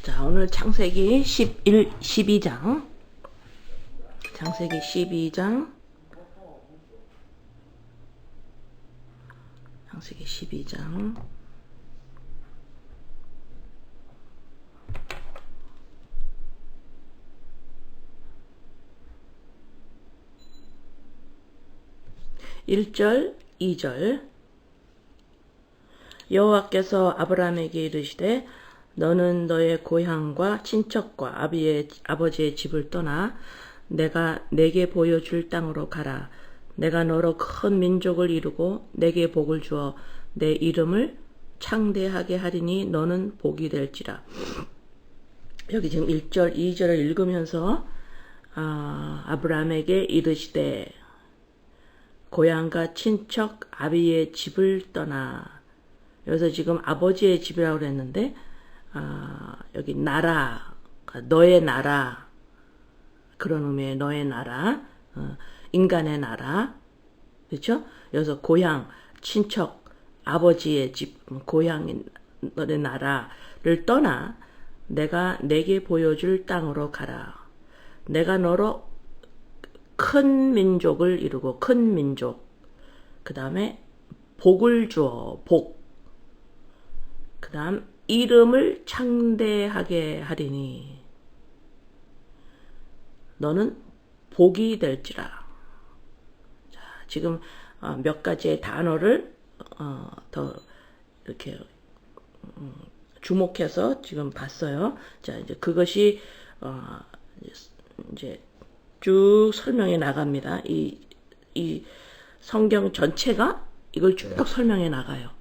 자, 오늘 창세기 12장. 창세기 12장. 창세기 12장. (1절) (2절) 여호와께서 아브라함에게 이르시되 너는 너의 고향과 친척과 아버지의 집을 떠나 내가 내게 보여줄 땅으로 가라. 내가 너로 큰 민족을 이루고 내게 복을 주어 내 이름을 창대하게 하리니 너는 복이 될지라. 여기 지금 1절 2절을 읽으면서 아브라함에게 이르시되 고향과 친척 아비의 집을 떠나. 여기서 지금 아버지의 집이라고 그랬는데 여기 나라, 너의 나라, 그런 의미의 너의 나라, 인간의 나라, 그렇죠? 여기서 고향, 친척, 아버지의 집, 고향인 너의 나라를 떠나 내가 내게 보여줄 땅으로 가라. 내가 너로 큰 민족을 이루고 큰 민족, 그 다음에 복을 주어 복, 그 다음 이름을 창대하게 하리니 너는 복이 될지라. 자, 지금 몇 가지의 단어를 더 이렇게 주목해서 지금 봤어요. 자, 이제 그것이 이제 쭉 설명해 나갑니다. 이 성경 전체가 이걸 쭉 설명해 나가요.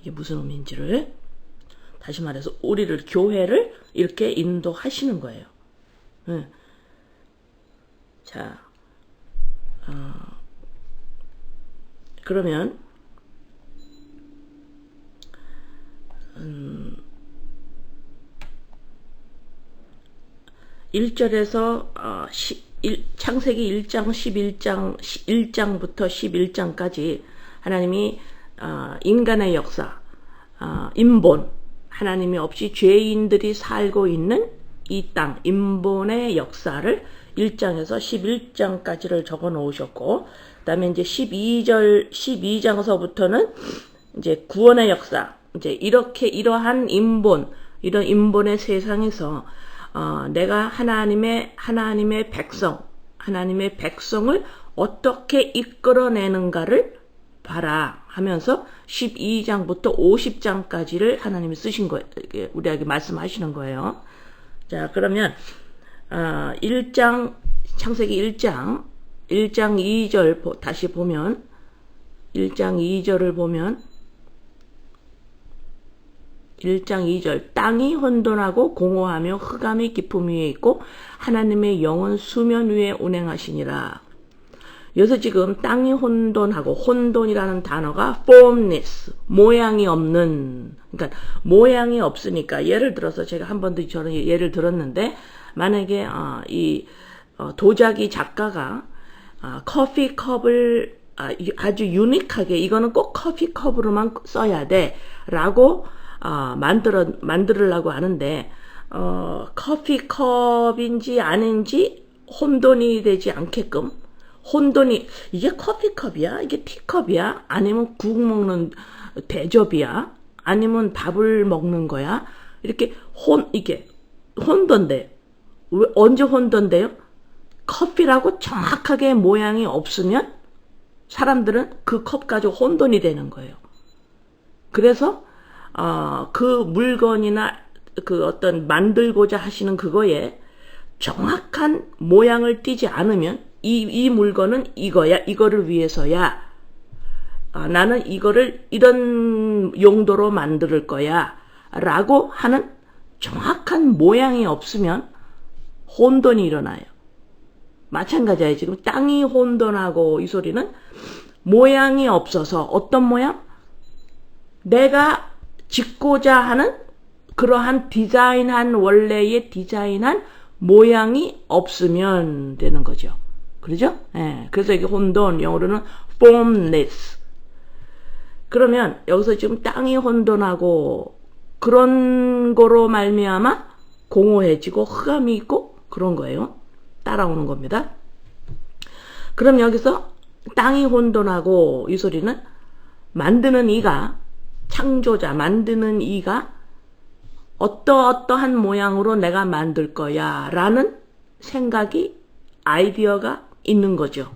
이게 무슨 의미인지를. 다시 말해서 우리를, 교회를 이렇게 인도하시는 거예요. 자, 그러면 1절에서 창세기 1장 1장부터 11장까지 하나님이 인간의 역사, 인본, 하나님이 없이 죄인들이 살고 있는 이 땅, 인본의 역사를 1장에서 11장까지를 적어 놓으셨고, 그 다음에 이제 12장서부터는 이제 구원의 역사, 이제 이러한 인본, 이런 인본의 세상에서, 내가 하나님의 백성을 어떻게 이끌어내는가를 봐라 하면서 12장부터 50장까지를 하나님이 쓰신 거예요. 우리에게 말씀하시는 거예요. 자, 그러면 1장, 창세기 1장 2절 다시 보면 1장 2절을 보면 1장 2절 땅이 혼돈하고 공허하며 흑암이 깊음 위에 있고 하나님의 영은 수면 위에 운행하시니라. 여기서 지금 땅이 혼돈하고, 혼돈이라는 단어가 formless, 모양이 없는, 그러니까 모양이 없으니까, 예를 들어서 제가 한 번도 저는 예를 들었는데, 만약에 도자기 작가가 커피컵을 아주 유니크하게 이거는 꼭 커피컵으로만 써야 돼 라고 만들으려고 하는데, 커피컵인지 아닌지 혼돈이 되지 않게끔, 혼돈이, 이게 커피컵이야? 이게 티컵이야? 아니면 국 먹는 대접이야? 아니면 밥을 먹는 거야? 이렇게 이게 혼돈돼. 왜, 언제 혼돈돼요? 커피라고 정확하게 모양이 없으면 사람들은 그 컵 가지고 혼돈이 되는 거예요. 그래서 그 물건이나 그 어떤 만들고자 하시는 그거에 정확한 모양을 띠지 않으면 이 물건은 이거야, 이거를 위해서야. 나는 이거를 이런 용도로 만들 거야 라고 하는 정확한 모양이 없으면 혼돈이 일어나요. 마찬가지예요. 지금 땅이 혼돈하고 이 소리는 모양이 없어서, 어떤 모양? 내가 짓고자 하는 그러한 원래의 디자인한 모양이 없으면 되는 거죠. 그러죠? 예. 그래서 이게 혼돈, 영어로는 formless. 그러면 여기서 지금 땅이 혼돈하고 그런 거로 말미암아 공허해지고 흑암이 있고 그런 거예요. 따라오는 겁니다. 그럼 여기서 땅이 혼돈하고 이 소리는 만드는 이가, 창조자 만드는 이가 어떠한 모양으로 내가 만들 거야 라는 생각이, 아이디어가 있는 거죠.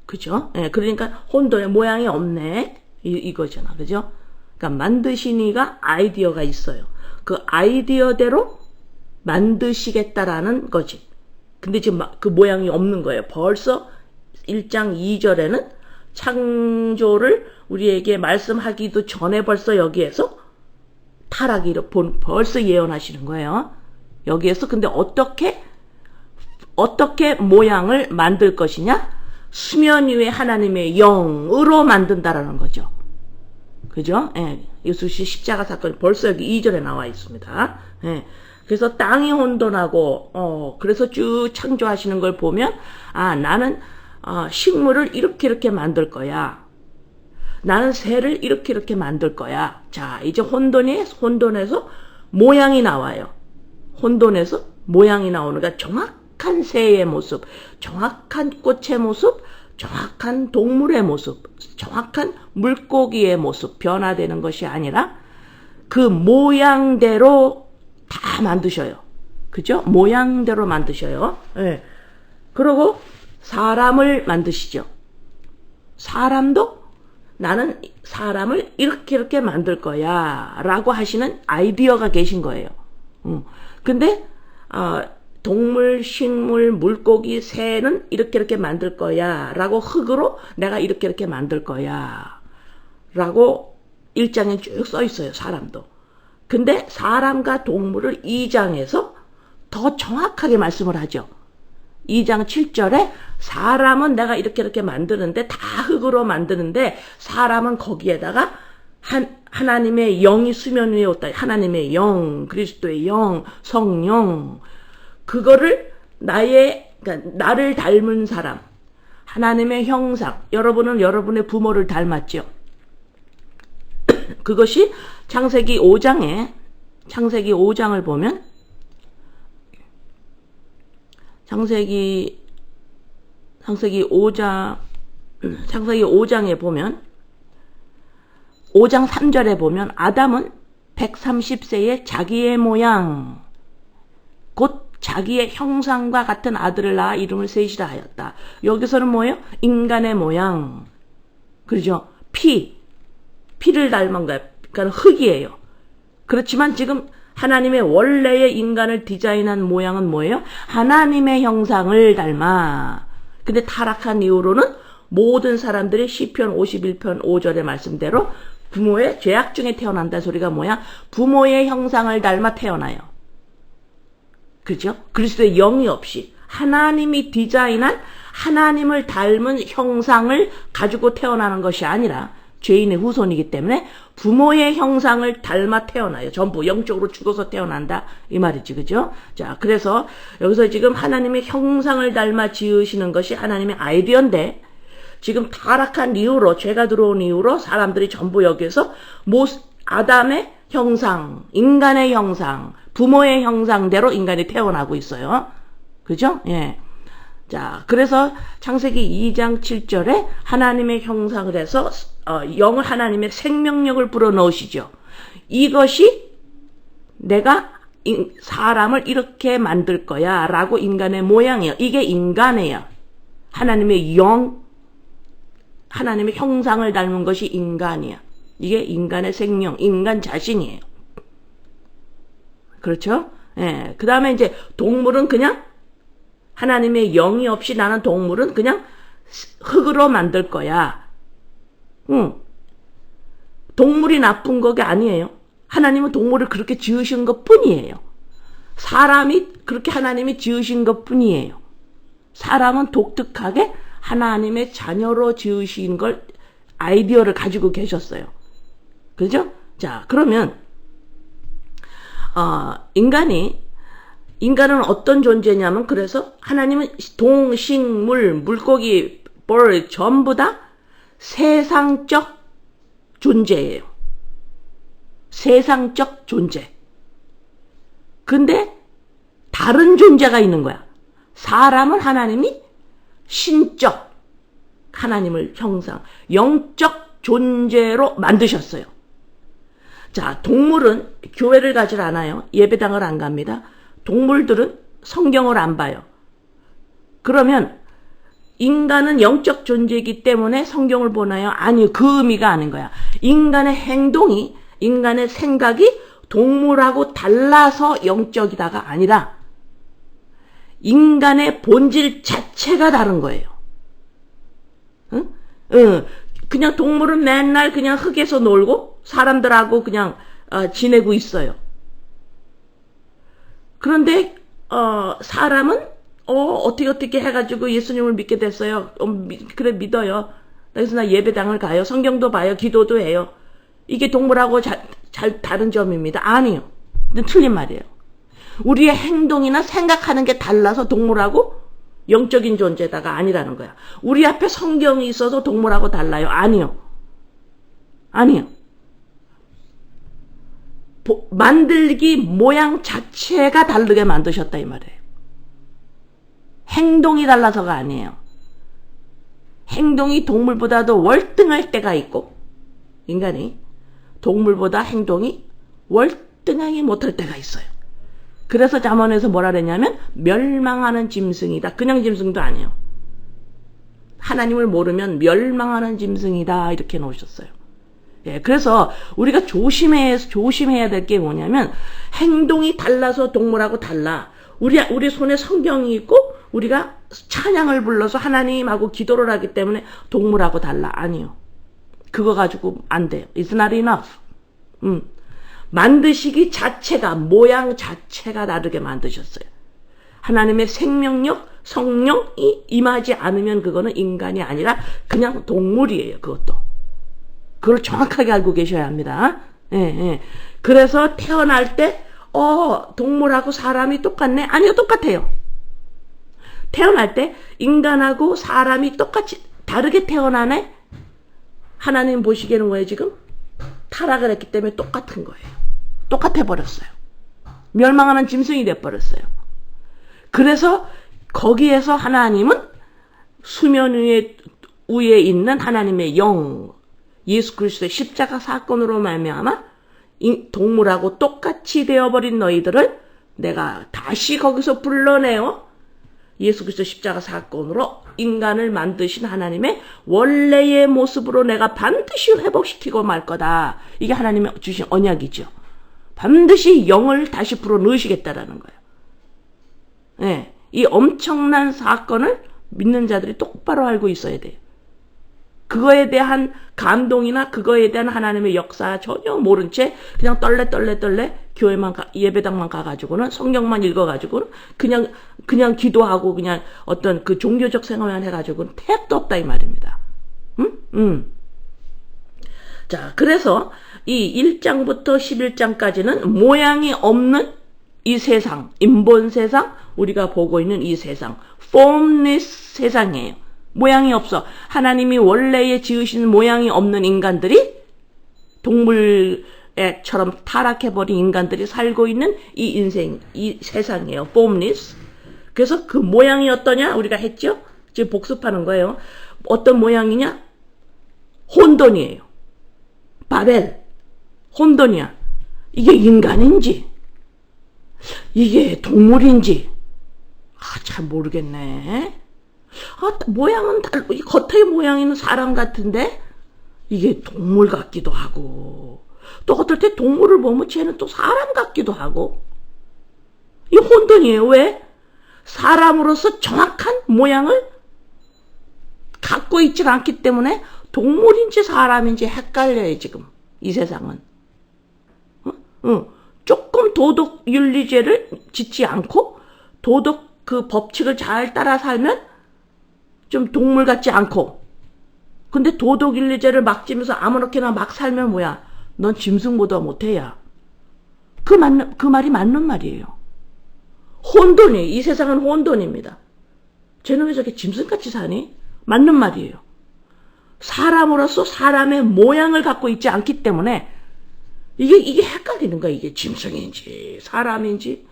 그죠? 예, 그러니까 혼돈의 모양이 없네 이거잖아. 그죠? 그러니까 만드신 이가 아이디어가 있어요. 그 아이디어대로 만드시겠다라는 거지. 근데 지금 그 모양이 없는 거예요. 벌써 1장 2절에는 창조를 우리에게 말씀하기도 전에 벌써 여기에서 타락이 벌써 예언하시는 거예요. 여기에서 근데 어떻게 모양을 만들 것이냐? 수면 위에 하나님의 영으로 만든다라는 거죠. 그죠? 예. 예수씨 십자가 사건이 벌써 여기 2절에 나와 있습니다. 예. 그래서 땅이 혼돈하고, 그래서 쭉 창조하시는 걸 보면, 나는, 식물을 이렇게 만들 거야. 나는 새를 이렇게 만들 거야. 자, 이제 혼돈에서 모양이 나와요. 혼돈에서 모양이 나오니까 정확한 새의 모습, 정확한 꽃의 모습, 정확한 동물의 모습, 정확한 물고기의 모습, 변화되는 것이 아니라 그 모양대로 다 만드셔요. 그죠? 모양대로 만드셔요. 예. 그리고 사람을 만드시죠. 사람도 나는 사람을 이렇게 만들 거야 라고 하시는 아이디어가 계신 거예요. 근데 동물, 식물, 물고기, 새는 이렇게 만들 거야 라고, 흙으로 내가 이렇게 만들 거야 라고 1장에 쭉 써 있어요. 사람도. 근데 사람과 동물을 2장에서 더 정확하게 말씀을 하죠. 2장 7절에 사람은 내가 이렇게 만드는데, 다 흙으로 만드는데, 사람은 거기에다가 하나님의 영이 수면 위에 있다. 하나님의 영, 그리스도의 영, 성령, 그거를 그러니까 나를 닮은 사람, 하나님의 형상. 여러분은 여러분의 부모를 닮았죠. 그것이 창세기 5장을 보면, 창세기 5장에 보면, 5장 3절에 보면, 아담은 130세에 자기의 모양, 곧 자기의 형상과 같은 아들을 낳아 이름을 셋이라 하였다. 여기서는 뭐예요? 인간의 모양. 그렇죠? 피를 닮은 거예요. 그러니까 흙이에요. 그렇지만 지금 하나님의 원래의 인간을 디자인한 모양은 뭐예요? 하나님의 형상을 닮아. 근데 타락한 이후로는 모든 사람들이 시편 51편 5절의 말씀대로 부모의 죄악 중에 태어난다는 소리가 뭐야? 부모의 형상을 닮아 태어나요. 그죠? 그리스도의 영이 없이 하나님이 디자인한 하나님을 닮은 형상을 가지고 태어나는 것이 아니라 죄인의 후손이기 때문에 부모의 형상을 닮아 태어나요. 전부 영적으로 죽어서 태어난다 이 말이지. 그죠? 자, 그래서 여기서 지금 하나님의 형상을 닮아 지으시는 것이 하나님의 아이디어인데, 지금 타락한 이후로, 죄가 들어온 이후로 사람들이 전부 여기서 아담의 형상, 인간의 형상, 부모의 형상대로 인간이 태어나고 있어요. 그죠? 예. 자, 그래서 창세기 2장 7절에 하나님의 형상을 해서 영을, 하나님의 생명력을 불어넣으시죠. 이것이 내가 사람을 이렇게 만들 거야 라고, 인간의 모양이에요. 이게 인간이에요. 하나님의 영, 하나님의 형상을 닮은 것이 인간이야. 이게 인간의 생명, 인간 자신이에요. 그렇죠? 예. 그 다음에 이제 동물은 그냥 하나님의 영이 없이, 나는 동물은 그냥 흙으로 만들 거야. 동물이 나쁜 거가 아니에요. 하나님은 동물을 그렇게 지으신 것 뿐이에요. 사람이 그렇게 하나님이 지으신 것 뿐이에요. 사람은 독특하게 하나님의 자녀로 지으신 걸, 아이디어를 가지고 계셨어요. 그죠? 자, 그러면 인간은 어떤 존재냐면, 그래서 하나님은 동식물, 물고기, 벌 전부 다 세상적 존재예요. 세상적 존재. 근데 다른 존재가 있는 거야. 사람은 하나님이 신적, 하나님을 형상, 영적 존재로 만드셨어요. 자, 동물은 교회를 가질 않아요. 예배당을 안 갑니다. 동물들은 성경을 안 봐요. 그러면 인간은 영적 존재이기 때문에 성경을 보나요? 아니요. 그 의미가 아닌 거야. 인간의 행동이, 인간의 생각이 동물하고 달라서 영적이다가 아니라 인간의 본질 자체가 다른 거예요. 응? 그냥 동물은 맨날 그냥 흙에서 놀고 사람들하고 그냥 지내고 있어요. 그런데 사람은 어떻게 해가지고 예수님을 믿게 됐어요. 그래 믿어요. 그래서 나 예배당을 가요. 성경도 봐요. 기도도 해요. 이게 동물하고 잘 다른 점입니다. 아니요. 틀린 말이에요. 우리의 행동이나 생각하는 게 달라서 동물하고 영적인 존재다가 아니라는 거야. 우리 앞에 성경이 있어서 동물하고 달라요. 아니요. 아니요. 만들기 모양 자체가 다르게 만드셨다 이 말이에요. 행동이 달라서가 아니에요. 행동이 동물보다도 월등할 때가 있고 인간이 동물보다 행동이 월등하게 못할 때가 있어요. 그래서 잠언에서 뭐라 그랬냐면 멸망하는 짐승이다. 그냥 짐승도 아니에요. 하나님을 모르면 멸망하는 짐승이다 이렇게 놓으셨어요. 예, 그래서 우리가 조심해야 될 게 뭐냐면 행동이 달라서 동물하고 달라. 우리 손에 성경이 있고 우리가 찬양을 불러서 하나님하고 기도를 하기 때문에 동물하고 달라. 아니요. 그거 가지고 안 돼요. It's not enough. 만드시기 자체가, 모양 자체가 다르게 만드셨어요. 하나님의 생명력, 성령이 임하지 않으면 그거는 인간이 아니라 그냥 동물이에요. 그것도. 그걸 정확하게 알고 계셔야 합니다. 예, 예. 그래서 태어날 때 동물하고 사람이 똑같네? 아니요, 똑같아요. 태어날 때 인간하고 사람이 똑같이 다르게 태어나네? 하나님 보시기에는 뭐예요 지금? 타락을 했기 때문에 똑같은 거예요. 똑같아 버렸어요. 멸망하는 짐승이 돼버렸어요. 그래서 거기에서 하나님은 수면 위에 있는 하나님의 영, 예수 그리스도의 십자가 사건으로 말미암아 동물하고 똑같이 되어버린 너희들을 내가 다시 거기서 불러내어 예수 그리스도 십자가 사건으로 인간을 만드신 하나님의 원래의 모습으로 내가 반드시 회복시키고 말 거다. 이게 하나님이 주신 언약이죠. 반드시 영을 다시 불어넣으시겠다라는 거예요. 네, 이 엄청난 사건을 믿는 자들이 똑바로 알고 있어야 돼요. 그거에 대한 감동이나 그거에 대한 하나님의 역사 전혀 모른 채 그냥 떨레 교회만 예배당만 가가지고는 성경만 읽어가지고는 그냥 기도하고 그냥 어떤 그 종교적 생활만 해가지고는 택도 없다 이 말입니다. 자, 그래서 이 1장부터 11장까지는 모양이 없는 이 세상, 인본 세상, 우리가 보고 있는 이 세상, formless 세상이에요. 모양이 없어. 하나님이 원래에 지으신 모양이 없는 인간들이 동물처럼 타락해버린 인간들이 살고 있는 이 인생, 이 세상이에요. formless. 그래서 그 모양이 어떠냐? 우리가 했죠? 지금 복습하는 거예요. 어떤 모양이냐? 혼돈이에요. 바벨. 혼돈이야. 이게 인간인지 이게 동물인지 잘 모르겠네. 모양은 겉의 모양은 사람 같은데 이게 동물 같기도 하고 또 어떨 때 동물을 보면 쟤는 또 사람 같기도 하고 이 혼돈이에요. 왜? 사람으로서 정확한 모양을 갖고 있지 않기 때문에 동물인지 사람인지 헷갈려요 지금 이 세상은. 조금 도덕 윤리죄를 짓지 않고 도덕 그 법칙을 잘 따라 살면 좀 동물 같지 않고 근데 도덕 윤리죄를 막 지면서 아무렇게나 막 살면 뭐야? 넌 짐승보다 못해야. 그 말이 맞는 말이에요. 혼돈이 이 세상은 혼돈입니다. 쟤는 왜 저렇게 짐승같이 사니? 맞는 말이에요. 사람으로서 사람의 모양을 갖고 있지 않기 때문에 이게 헷갈리는 거야. 이게 짐승인지 사람인지.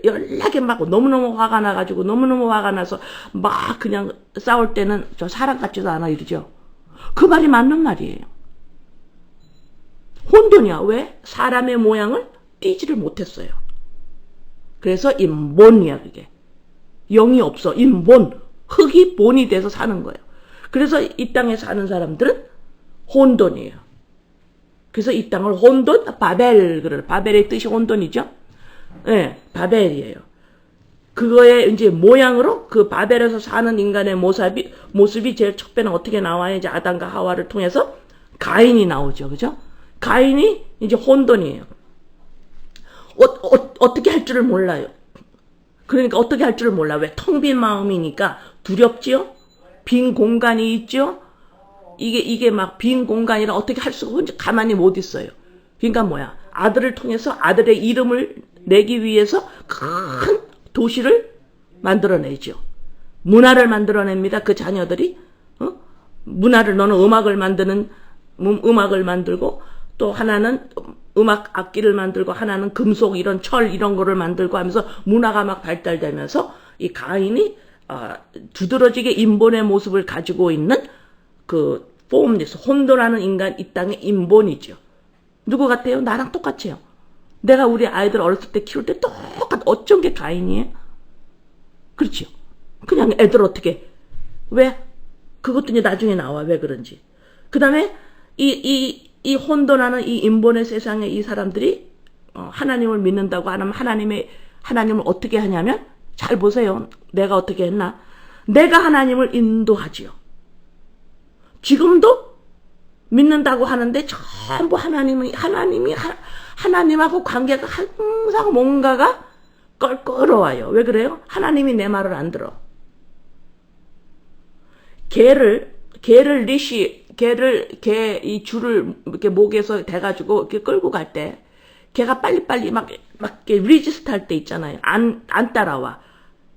연락에 막 너무너무 화가 나가지고 너무너무 화가 나서 막 그냥 싸울 때는 저 사람 같지도 않아 이러죠. 그 말이 맞는 말이에요. 혼돈이야. 왜? 사람의 모양을 띠지를 못했어요. 그래서 인본이야 그게. 영이 없어. 인본. 흙이 본이 돼서 사는 거예요. 그래서 이 땅에 사는 사람들은 혼돈이에요. 그래서 이 땅을 혼돈, 바벨 그래요. 바벨의 뜻이 혼돈이죠. 네, 바벨이에요. 그거의 이제 모양으로 그 바벨에서 사는 인간의 모습이 제일 첫 배는 어떻게 나와요? 이제 아담과 하와를 통해서 가인이 나오죠. 그죠? 가인이 이제 혼돈이에요. 어떻게 할 줄을 몰라요. 그러니까 어떻게 할 줄을 몰라. 왜? 텅 빈 마음이니까 두렵지요? 빈 공간이 있죠? 이게 막 빈 공간이라 어떻게 할 수가 혼자 가만히 못 있어요. 그러니까 뭐야? 아들을 통해서 아들의 이름을 내기 위해서 큰 도시를 만들어내죠. 문화를 만들어냅니다. 그 자녀들이. 문화를 너는 음악을 만들고 또 하나는 음악 악기를 만들고 하나는 금속 이런 철 이런 거를 만들고 하면서 문화가 막 발달되면서 이 가인이 두드러지게 인본의 모습을 가지고 있는 그 폼리스 혼돈하는 인간 이 땅의 인본이죠. 누구 같아요? 나랑 똑같아요. 내가 우리 아이들 어렸을 때 키울 때 똑같아. 어쩐 게 가인이에요? 그렇죠. 그냥 애들 어떻게 왜? 그것도 이제 나중에 나와. 왜 그런지. 그 다음에 이 혼돈하는 이 인본의 세상에 이 사람들이 하나님을 믿는다고 하면 하나님을 어떻게 하냐면 잘 보세요. 내가 어떻게 했나? 내가 하나님을 인도하지요. 지금도 믿는다고 하는데 전부 하나님하고 관계가 항상 뭔가가 껄끄러워요. 왜 그래요? 하나님이 내 말을 안 들어. 개를 이 줄을 이렇게 목에서 대가지고 이렇게 끌고 갈 때, 개가 빨리빨리 막 이렇게 리지스트 할 때 있잖아요. 안 따라와.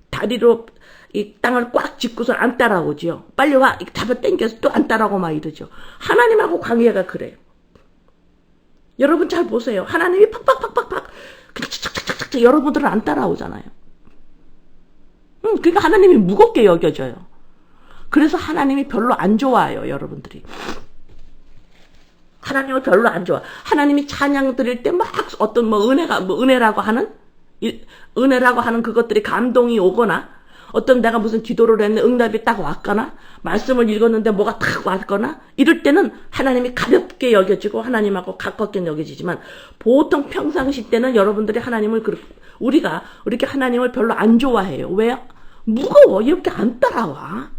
다리로 이 땅을 꽉 짚고서 안 따라오죠. 빨리 와. 잡아 당겨서 또 안 따라오고 막 이러죠. 하나님하고 관계가 그래요. 여러분 잘 보세요. 하나님이 팍팍팍팍팍 착착착착 여러분들은 안 따라오잖아요. 그러니까 하나님이 무겁게 여겨져요. 그래서 하나님이 별로 안 좋아해요. 여러분들이. 하나님을 별로 안 좋아. 하나님이 찬양 드릴 때 막 어떤 은혜라고 하는 그것들이 감동이 오거나 어떤 내가 무슨 기도를 했는데 응답이 딱 왔거나 말씀을 읽었는데 뭐가 딱 왔거나 이럴 때는 하나님이 가볍게 여겨지고 하나님하고 가깝게 여겨지지만 보통 평상시 때는 여러분들이 우리가 이렇게 하나님을 별로 안 좋아해요. 왜요? 무거워. 이렇게 안 따라와.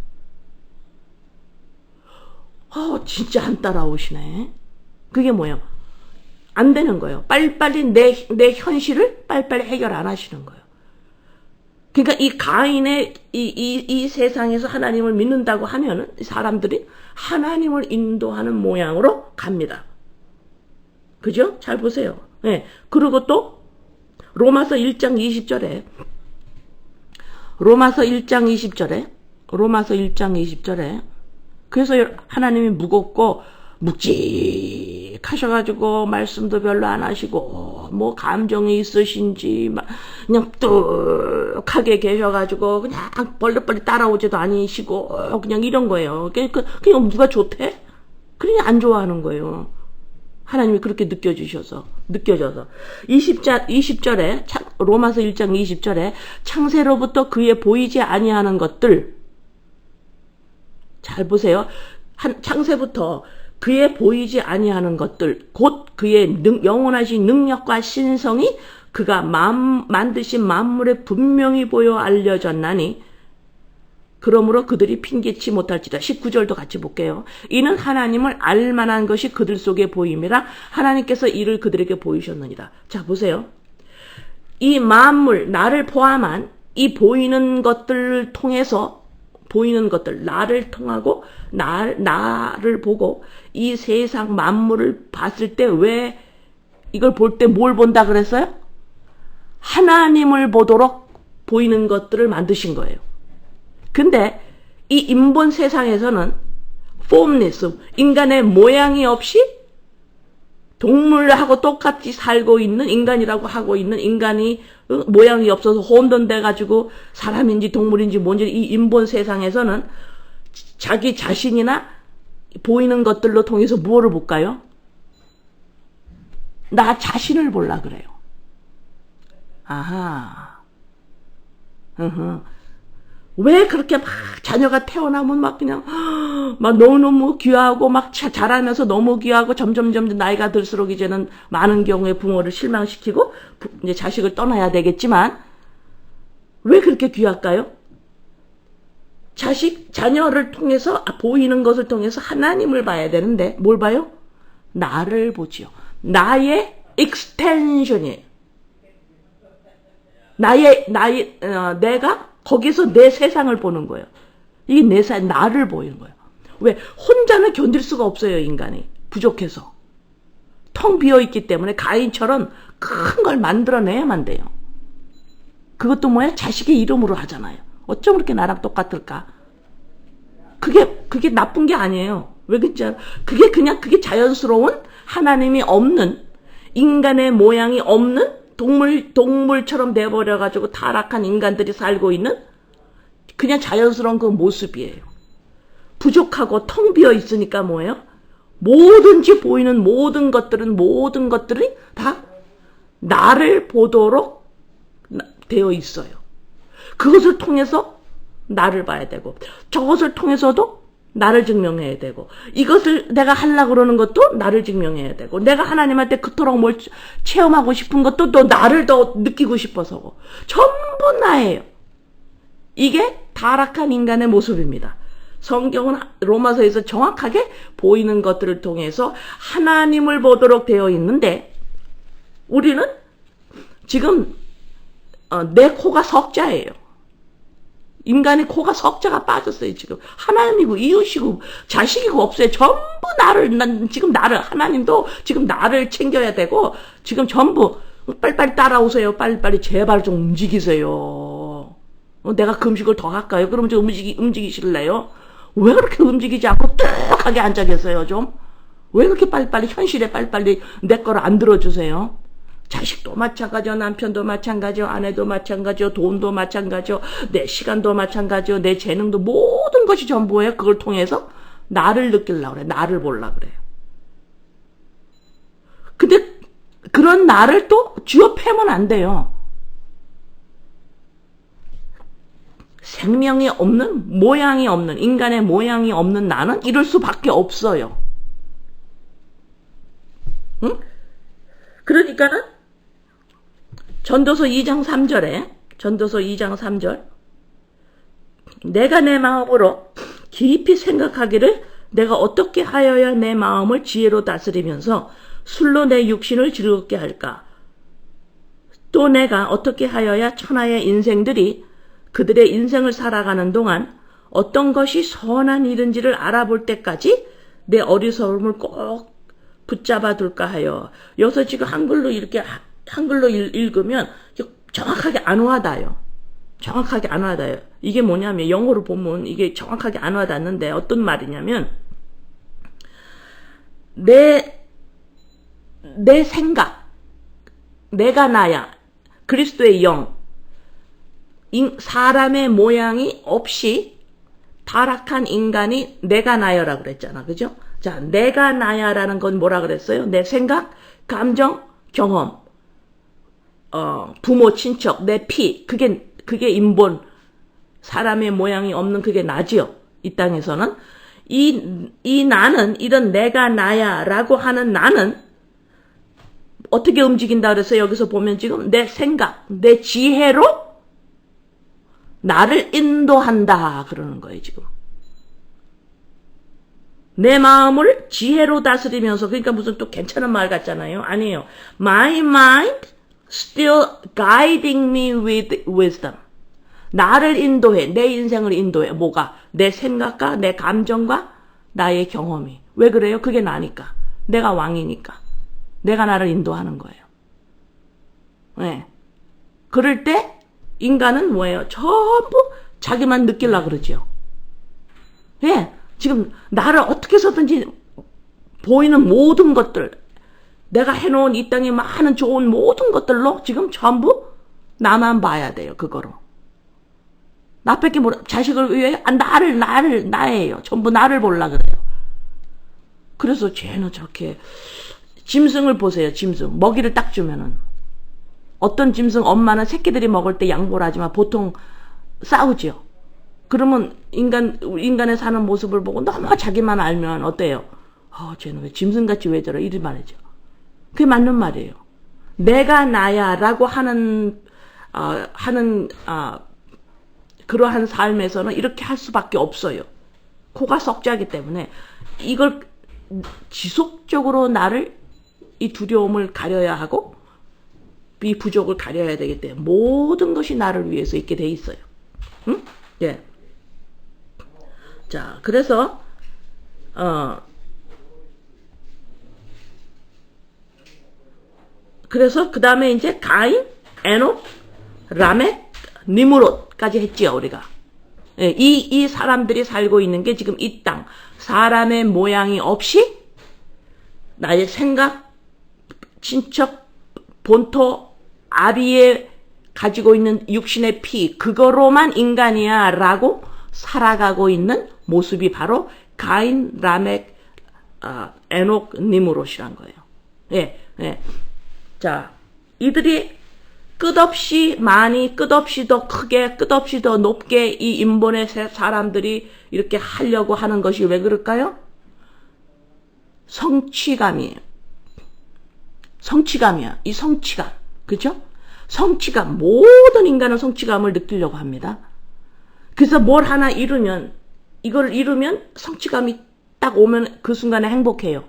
진짜 안 따라오시네. 그게 뭐예요? 안 되는 거예요. 빨리빨리 내 현실을 빨리빨리 해결 안 하시는 거예요. 그러니까 이 가인의 이 세상에서 하나님을 믿는다고 하면은 사람들이 하나님을 인도하는 모양으로 갑니다. 그죠? 잘 보세요. 네. 그리고 또 로마서 1장 20절에 그래서 하나님이 무겁고 묵직하셔가지고 말씀도 별로 안 하시고 뭐 감정이 있으신지 막 그냥 뚝하게 계셔가지고 그냥 벌레벌레 따라오지도 아니시고 그냥 이런 거예요. 그냥 누가 좋대? 그냥 안 좋아하는 거예요. 하나님이 그렇게 느껴져서 20절에 로마서 1장 20절에 창세로부터 그의 보이지 아니하는 것들 잘 보세요. 창세부터 그의 보이지 아니하는 것들 곧 그의 영원하신 능력과 신성이 그가 만드신 만물에 분명히 보여 알려졌나니 그러므로 그들이 핑계치 못할지라. 19절도 같이 볼게요. 이는 하나님을 알만한 것이 그들 속에 보임이라 하나님께서 이를 그들에게 보이셨느니라. 자 보세요. 이 만물 나를 포함한 이 보이는 것들을 통해서 나를 통하고 나를 보고 이 세상 만물을 봤을 때 왜 이걸 볼 때 뭘 본다 그랬어요? 하나님을 보도록 보이는 것들을 만드신 거예요. 근데 이 인본 세상에서는 폼리스 인간의 모양이 없이 동물하고 똑같이 살고 있는 인간이라고 하고 있는 인간이 모양이 없어서 혼돈돼가지고 사람인지 동물인지 뭔지 이 인본 세상에서는 자기 자신이나 보이는 것들로 통해서 무엇을 볼까요? 나 자신을 보려 그래요. 아하. 왜 그렇게 막 자녀가 태어나면 막 그냥 막 너무너무 귀하고 막 자라면서 너무 귀하고 점점 나이가 들수록 이제는 많은 경우에 부모를 실망시키고 이제 자식을 떠나야 되겠지만 왜 그렇게 귀할까요? 자녀를 통해서 보이는 것을 통해서 하나님을 봐야 되는데 뭘 봐요? 나를 보지요. 나의 익스텐션이에요. 내가 거기서 내 세상을 보는 거예요. 이게 내 삶, 나를 보이는 거예요. 왜? 혼자는 견딜 수가 없어요, 인간이. 부족해서. 텅 비어있기 때문에 가인처럼 큰 걸 만들어내야만 돼요. 그것도 뭐야? 자식의 이름으로 하잖아요. 어쩜 그렇게 나랑 똑같을까? 그게 나쁜 게 아니에요. 왜 그렇지? 그게 자연스러운 하나님이 없는, 인간의 모양이 없는 동물처럼 돼버려가지고 타락한 인간들이 살고 있는 그냥 자연스러운 그 모습이에요. 부족하고 텅 비어 있으니까 뭐예요? 뭐든지 보이는 모든 것들이 다 나를 보도록 되어 있어요. 그것을 통해서 나를 봐야 되고 저것을 통해서도 나를 증명해야 되고 이것을 내가 하려고 그러는 것도 나를 증명해야 되고 내가 하나님한테 그토록 뭘 체험하고 싶은 것도 또 나를 더 느끼고 싶어서고 전부 나예요. 이게 타락한 인간의 모습입니다. 성경은 로마서에서 정확하게 보이는 것들을 통해서 하나님을 보도록 되어 있는데 우리는 지금 내 코가 석자예요. 인간의 코가 석자가 빠졌어요. 지금 하나님이고 이웃이고 자식이고 없어요. 전부 하나님도 지금 나를 챙겨야 되고 지금 전부 빨리빨리 따라오세요. 빨리빨리 제발 좀 움직이세요. 내가 금식을 더 할까요? 그럼 좀 움직이실래요? 왜 그렇게 움직이지 않고 뚝하게 앉아 계세요 좀? 왜 그렇게 빨리빨리 현실에 빨리빨리 내 거를 안 들어주세요? 자식도 마찬가지요. 남편도 마찬가지요. 아내도 마찬가지요. 돈도 마찬가지요. 내 시간도 마찬가지요. 내 재능도 모든 것이 전부예요. 그걸 통해서 나를 느끼려고 그래. 나를 보려고 그래요. 근데 그런 나를 또 쥐어 패면 안 돼요. 생명이 없는, 모양이 없는, 인간의 모양이 없는 나는 이럴 수밖에 없어요. 응? 그러니까는 전도서 2장 3절 내가 내 마음으로 깊이 생각하기를 내가 어떻게 하여야 내 마음을 지혜로 다스리면서 술로 내 육신을 즐겁게 할까? 또 내가 어떻게 하여야 천하의 인생들이 그들의 인생을 살아가는 동안 어떤 것이 선한 일인지를 알아볼 때까지 내 어리석음을 꼭 붙잡아 둘까 하여. 여기서 지금 한글로 읽으면 정확하게 안 와닿아요. 정확하게 안 와닿아요. 이게 뭐냐면 영어로 보면 이게 정확하게 안 와닿는데 어떤 말이냐면 내 생각, 내가 나야, 그리스도의 영, 사람의 모양이 없이 타락한 인간이 내가 나야라고 그랬잖아. 그죠? 자, 내가 나야라는 건 뭐라 그랬어요? 내 생각, 감정, 경험, 부모, 친척, 내 피, 그게 인본, 사람의 모양이 없는 그게 나지요. 이 땅에서는. 이 나는, 이런 내가 나야라고 하는 나는 어떻게 움직인다 그랬어요? 여기서 보면 지금 내 생각, 내 지혜로 나를 인도한다 그러는 거예요, 지금. 내 마음을 지혜로 다스리면서, 그러니까 무슨 또 괜찮은 말 같잖아요. 아니에요. My mind still guiding me with wisdom. 나를 인도해. 내 인생을 인도해. 뭐가? 내 생각과 내 감정과 나의 경험이. 왜 그래요? 그게 나니까. 내가 왕이니까. 내가 나를 인도하는 거예요. 네. 그럴 때 인간은 뭐예요? 전부 자기만 느끼려고 그러죠. 예. 지금 나를 어떻게 해서든지 보이는 모든 것들, 내가 해놓은 이 땅에 많은 좋은 모든 것들로 지금 전부 나만 봐야 돼요. 그거로. 나밖에 모르, 자식을 위해 나예요. 전부 나를 보려 그래요. 그래서 쟤는 저렇게, 짐승을 보세요. 짐승. 먹이를 딱 주면은. 어떤 짐승 엄마는 새끼들이 먹을 때 양보를 하지만 보통 싸우죠. 그러면 인간의 사는 모습을 보고 너무 자기만 알면 어때요? 쟤는 왜 짐승같이 왜 저러? 이리 말이죠. 그게 맞는 말이에요. 내가 나야 라고 하는 그러한 삶에서는 이렇게 할 수밖에 없어요. 코가 석자기 때문에 이걸 지속적으로 나를 이 두려움을 가려야 하고 이 부족을 가려야 되기 때문에 모든 것이 나를 위해서 있게 돼 있어요. 응? 예. 자, 그래서 그 다음에 이제 가인, 에녹, 라멕, 니므롯까지 했지요, 우리가. 예, 이 사람들이 살고 있는 게 지금 이 땅, 사람의 모양이 없이 나의 생각, 친척, 본토, 아비에 가지고 있는 육신의 피, 그거로만 인간이야 라고 살아가고 있는 모습이 바로 가인, 라멕, 에녹, 니므롯이란 거예요. 예, 예. 자, 이들이 끝없이 많이, 끝없이 더 크게, 끝없이 더 높게 이 인본의 사람들이 이렇게 하려고 하는 것이 왜 그럴까요? 성취감이에요. 성취감이야. 이 성취감. 그죠? 성취감. 모든 인간은 성취감을 느끼려고 합니다. 그래서 뭘 하나 이루면, 이걸 이루면 성취감이 딱 오면 그 순간에 행복해요.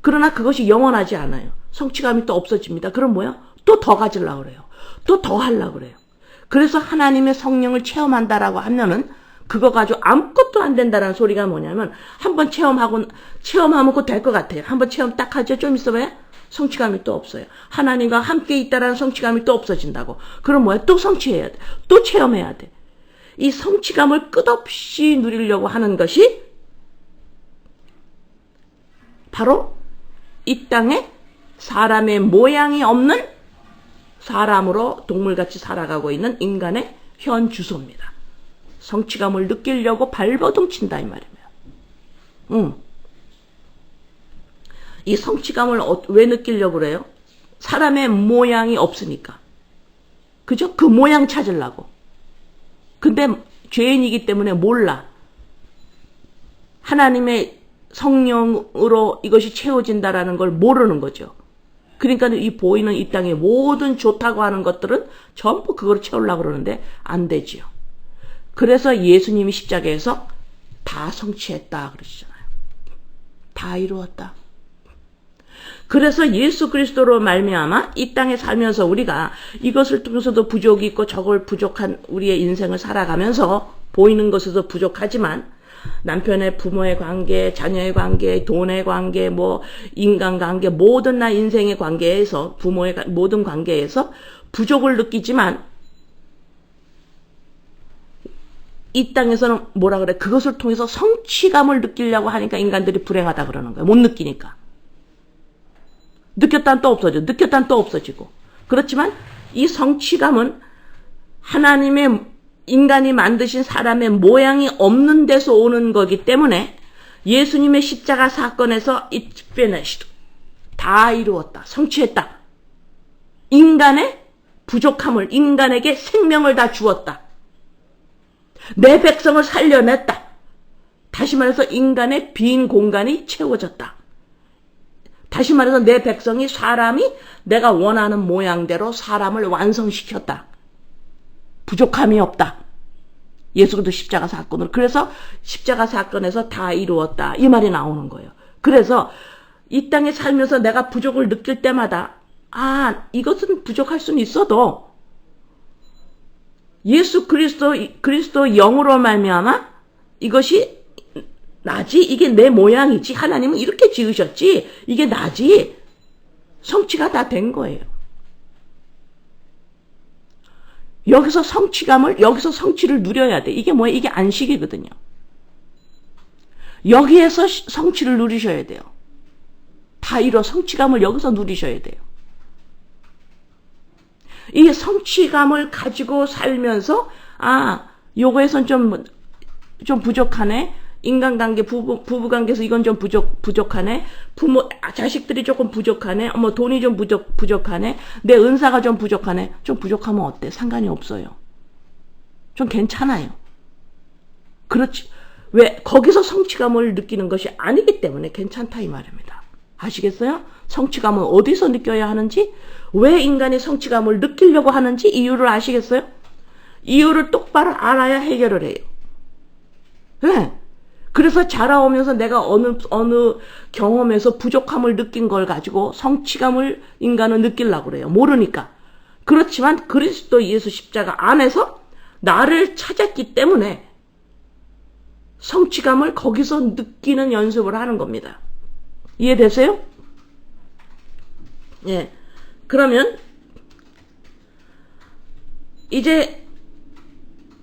그러나 그것이 영원하지 않아요. 성취감이 또 없어집니다. 그럼 뭐야? 또 더 가지려고 그래요. 또 더 하려고 그래요. 그래서 하나님의 성령을 체험한다라고 하면은 그거 가지고 아무것도 안 된다라는 소리가 뭐냐면 한번 체험하면 그거 될 것 같아요. 한번 체험 딱 하죠. 좀 있어봐야 성취감이 또 없어요. 하나님과 함께 있다라는 성취감이 또 없어진다고. 그럼 뭐야? 또 성취해야 돼. 또 체험해야 돼. 이 성취감을 끝없이 누리려고 하는 것이 바로 이 땅에 사람의 모양이 없는 사람으로 동물같이 살아가고 있는 인간의 현 주소입니다. 성취감을 느끼려고 발버둥 친다 이 말이에요. 이 성취감을 왜 느끼려고 그래요? 사람의 모양이 없으니까. 그죠? 그 모양 찾으려고. 근데 죄인이기 때문에 몰라. 하나님의 성령으로 이것이 채워진다라는 걸 모르는 거죠. 그러니까 이 보이는 이 땅의 모든 좋다고 하는 것들은 전부 그걸 채우려고 그러는데 안 되지요. 그래서 예수님이 십자가에서 다 성취했다 그러시잖아요. 다 이루었다. 그래서 예수 그리스도로 말미암아 이 땅에 살면서 우리가 이것을 통해서도 부족이 있고 저걸 부족한 우리의 인생을 살아가면서 보이는 것에서 부족하지만 남편의 부모의 관계, 자녀의 관계, 돈의 관계, 인간관계, 모든 나 인생의 관계에서 부모의 모든 관계에서 부족을 느끼지만 이 땅에서는 뭐라 그래? 그것을 통해서 성취감을 느끼려고 하니까 인간들이 불행하다 그러는 거예요. 못 느끼니까. 느꼈다는 또 없어져. 느꼈다는 또 없어지고. 그렇지만 이 성취감은 하나님의 인간이 만드신 사람의 모양이 없는 데서 오는 거기 때문에 예수님의 십자가 사건에서 It's finished. 다 이루었다. 성취했다. 인간의 부족함을, 인간에게 생명을 다 주었다. 내 백성을 살려냈다. 다시 말해서 인간의 빈 공간이 채워졌다. 다시 말해서 내 백성이 사람이 내가 원하는 모양대로 사람을 완성시켰다. 부족함이 없다. 예수도 십자가 사건으로. 그래서 십자가 사건에서 다 이루었다. 이 말이 나오는 거예요. 그래서 이 땅에 살면서 내가 부족을 느낄 때마다 이것은 부족할 수는 있어도 예수 그리스도 영으로 말미암아 이것이 나지. 이게 내 모양이지. 하나님은 이렇게 지으셨지. 이게 나지. 성취가 다 된 거예요. 여기서 성취를 누려야 돼. 이게 뭐예요? 이게 안식이거든요. 여기에서 성취를 누리셔야 돼요. 다 이런 성취감을 여기서 누리셔야 돼요. 이 성취감을 가지고 살면서 요거에선 좀 부족하네. 인간관계, 부부관계에서 이건 좀 부족하네. 자식들이 조금 부족하네. 돈이 좀 부족하네. 내 은사가 좀 부족하네. 좀 부족하면 어때? 상관이 없어요. 좀 괜찮아요. 그렇지. 왜? 거기서 성취감을 느끼는 것이 아니기 때문에 괜찮다 이 말입니다. 아시겠어요? 성취감은 어디서 느껴야 하는지, 왜 인간이 성취감을 느끼려고 하는지 이유를 아시겠어요? 이유를 똑바로 알아야 해결을 해요. 네. 그래서 자라오면서 내가 어느 경험에서 부족함을 느낀 걸 가지고 성취감을 인간은 느끼려고 그래요. 모르니까. 그렇지만 그리스도 예수 십자가 안에서 나를 찾았기 때문에 성취감을 거기서 느끼는 연습을 하는 겁니다. 이해되세요? 예. 그러면 이제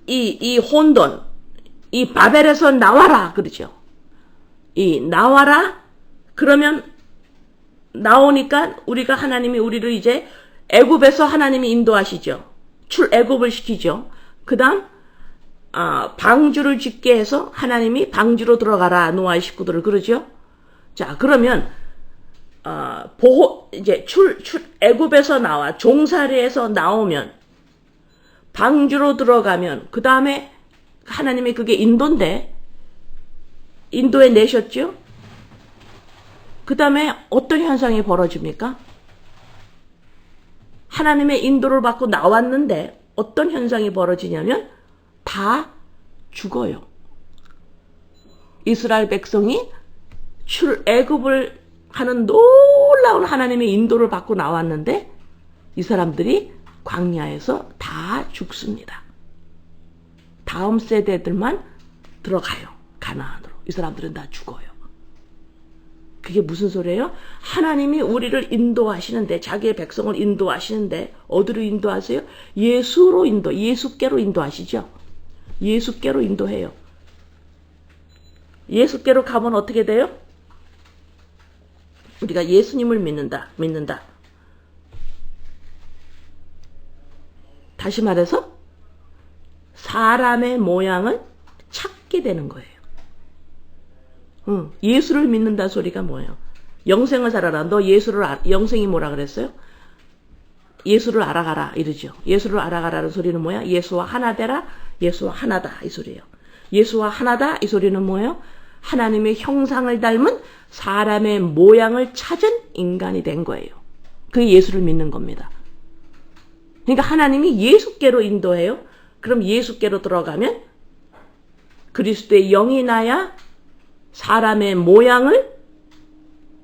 이 혼돈, 이 바벨에서 나와라 그러죠. 이 나와라 그러면 나오니까 하나님이 우리를 이제 애굽에서 하나님이 인도하시죠. 출애굽을 시키죠. 그다음 방주를 짓게 해서 하나님이 방주로 들어가라 노아의 식구들을 그러죠. 자, 그러면 이제 애굽에서 나와 종살이에서 나오면 방주로 들어가면 그 다음에 하나님이 그게 인도인데 인도에 내셨죠. 그 다음에 어떤 현상이 벌어집니까? 하나님의 인도를 받고 나왔는데 어떤 현상이 벌어지냐면 다 죽어요. 이스라엘 백성이 출애굽을 하는 놀라운 하나님의 인도를 받고 나왔는데 이 사람들이 광야에서 다 죽습니다. 다음 세대들만 들어가요. 가나안으로. 이 사람들은 다 죽어요. 그게 무슨 소리예요? 하나님이 우리를 인도하시는데, 자기의 백성을 인도하시는데 어디로 인도하세요? 예수께로 인도하시죠. 예수께로 인도해요. 예수께로 가면 어떻게 돼요? 우리가 예수님을 믿는다. 다시 말해서 사람의 모양을 찾게 되는 거예요. 예수를 믿는다 소리가 뭐예요? 영생을 살아라. 너 영생이 뭐라 그랬어요? 예수를 알아가라 이러죠. 예수를 알아가라는 소리는 뭐야? 예수와 하나 되라. 예수와 하나다 이 소리예요. 예수와 하나다 이 소리는 뭐예요? 하나님의 형상을 닮은 사람의 모양을 찾은 인간이 된 거예요. 그게 예수를 믿는 겁니다. 그러니까 하나님이 예수께로 인도해요. 그럼 예수께로 들어가면 그리스도의 영이 나야 사람의 모양을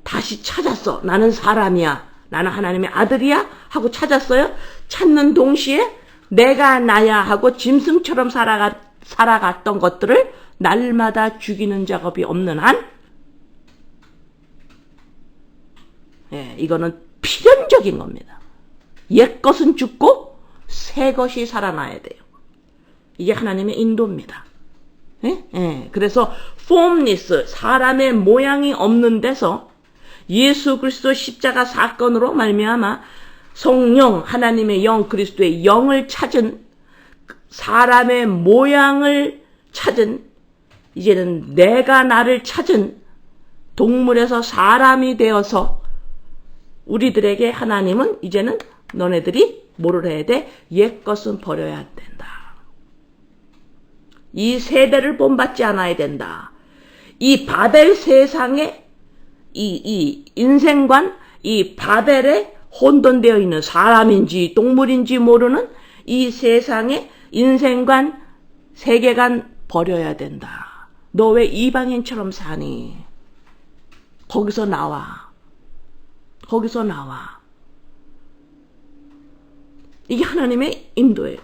다시 찾았어. 나는 사람이야. 나는 하나님의 아들이야. 하고 찾았어요. 찾는 동시에 내가 나야 하고 짐승처럼 살아갔던 것들을 날마다 죽이는 작업이 없는 한, 이거는 필연적인 겁니다. 옛 것은 죽고 새 것이 살아나야 돼요. 이게 하나님의 인도입니다. 그래서 formless, 사람의 모양이 없는 데서 예수 그리스도 십자가 사건으로 말미암아 성령, 하나님의 영, 그리스도의 영을 찾은, 사람의 모양을 찾은, 이제는 내가 나를 찾은 동물에서 사람이 되어서 우리들에게 하나님은 이제는 너네들이 뭐를 해야 돼? 옛 것은 버려야 된다. 이 세대를 본받지 않아야 된다. 이 바벨 세상에 이 인생관, 이 바벨에 혼돈되어 있는 사람인지 동물인지 모르는 이 세상의 인생관, 세계관 버려야 된다. 너 왜 이방인처럼 사니? 거기서 나와. 이게 하나님의 인도예요.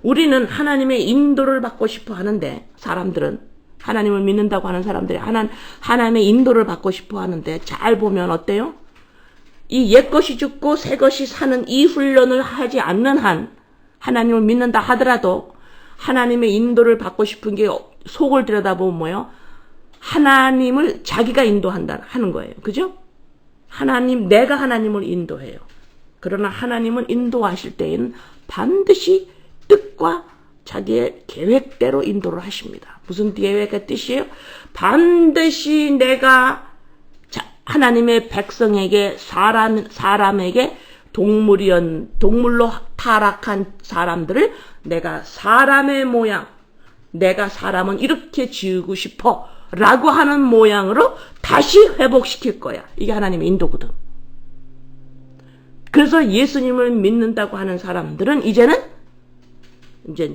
우리는 하나님의 인도를 받고 싶어 하는데, 사람들은 하나님을 믿는다고 하는 사람들이 하나님의 인도를 받고 싶어 하는데, 잘 보면 어때요? 이 옛것이 죽고 새것이 사는 이 훈련을 하지 않는 한, 하나님을 믿는다 하더라도 하나님의 인도를 받고 싶은 게 속을 들여다보면 뭐예요? 하나님을 자기가 인도한다 하는 거예요. 그죠? 내가 하나님을 인도해요. 그러나 하나님은 인도하실 때에는 반드시 뜻과 자기의 계획대로 인도를 하십니다. 무슨 계획의 뜻이에요? 반드시 내가 하나님의 백성에게 사람에게 동물로 타락한 사람들을 내가 사람의 모양, 내가 사람은 이렇게 지으고 싶어 라고 하는 모양으로 다시 회복시킬 거야. 이게 하나님의 인도거든. 그래서 예수님을 믿는다고 하는 사람들은 이제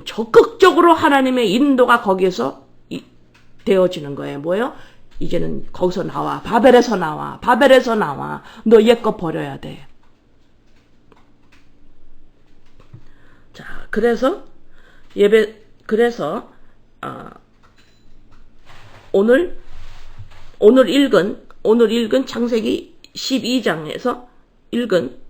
적극적으로 하나님의 인도가 거기에서 되어지는 거예요. 뭐예요? 이제는 거기서 나와. 바벨에서 나와. 너 옛거 버려야 돼. 자, 그래서 오늘 읽은 창세기 12장에서 읽은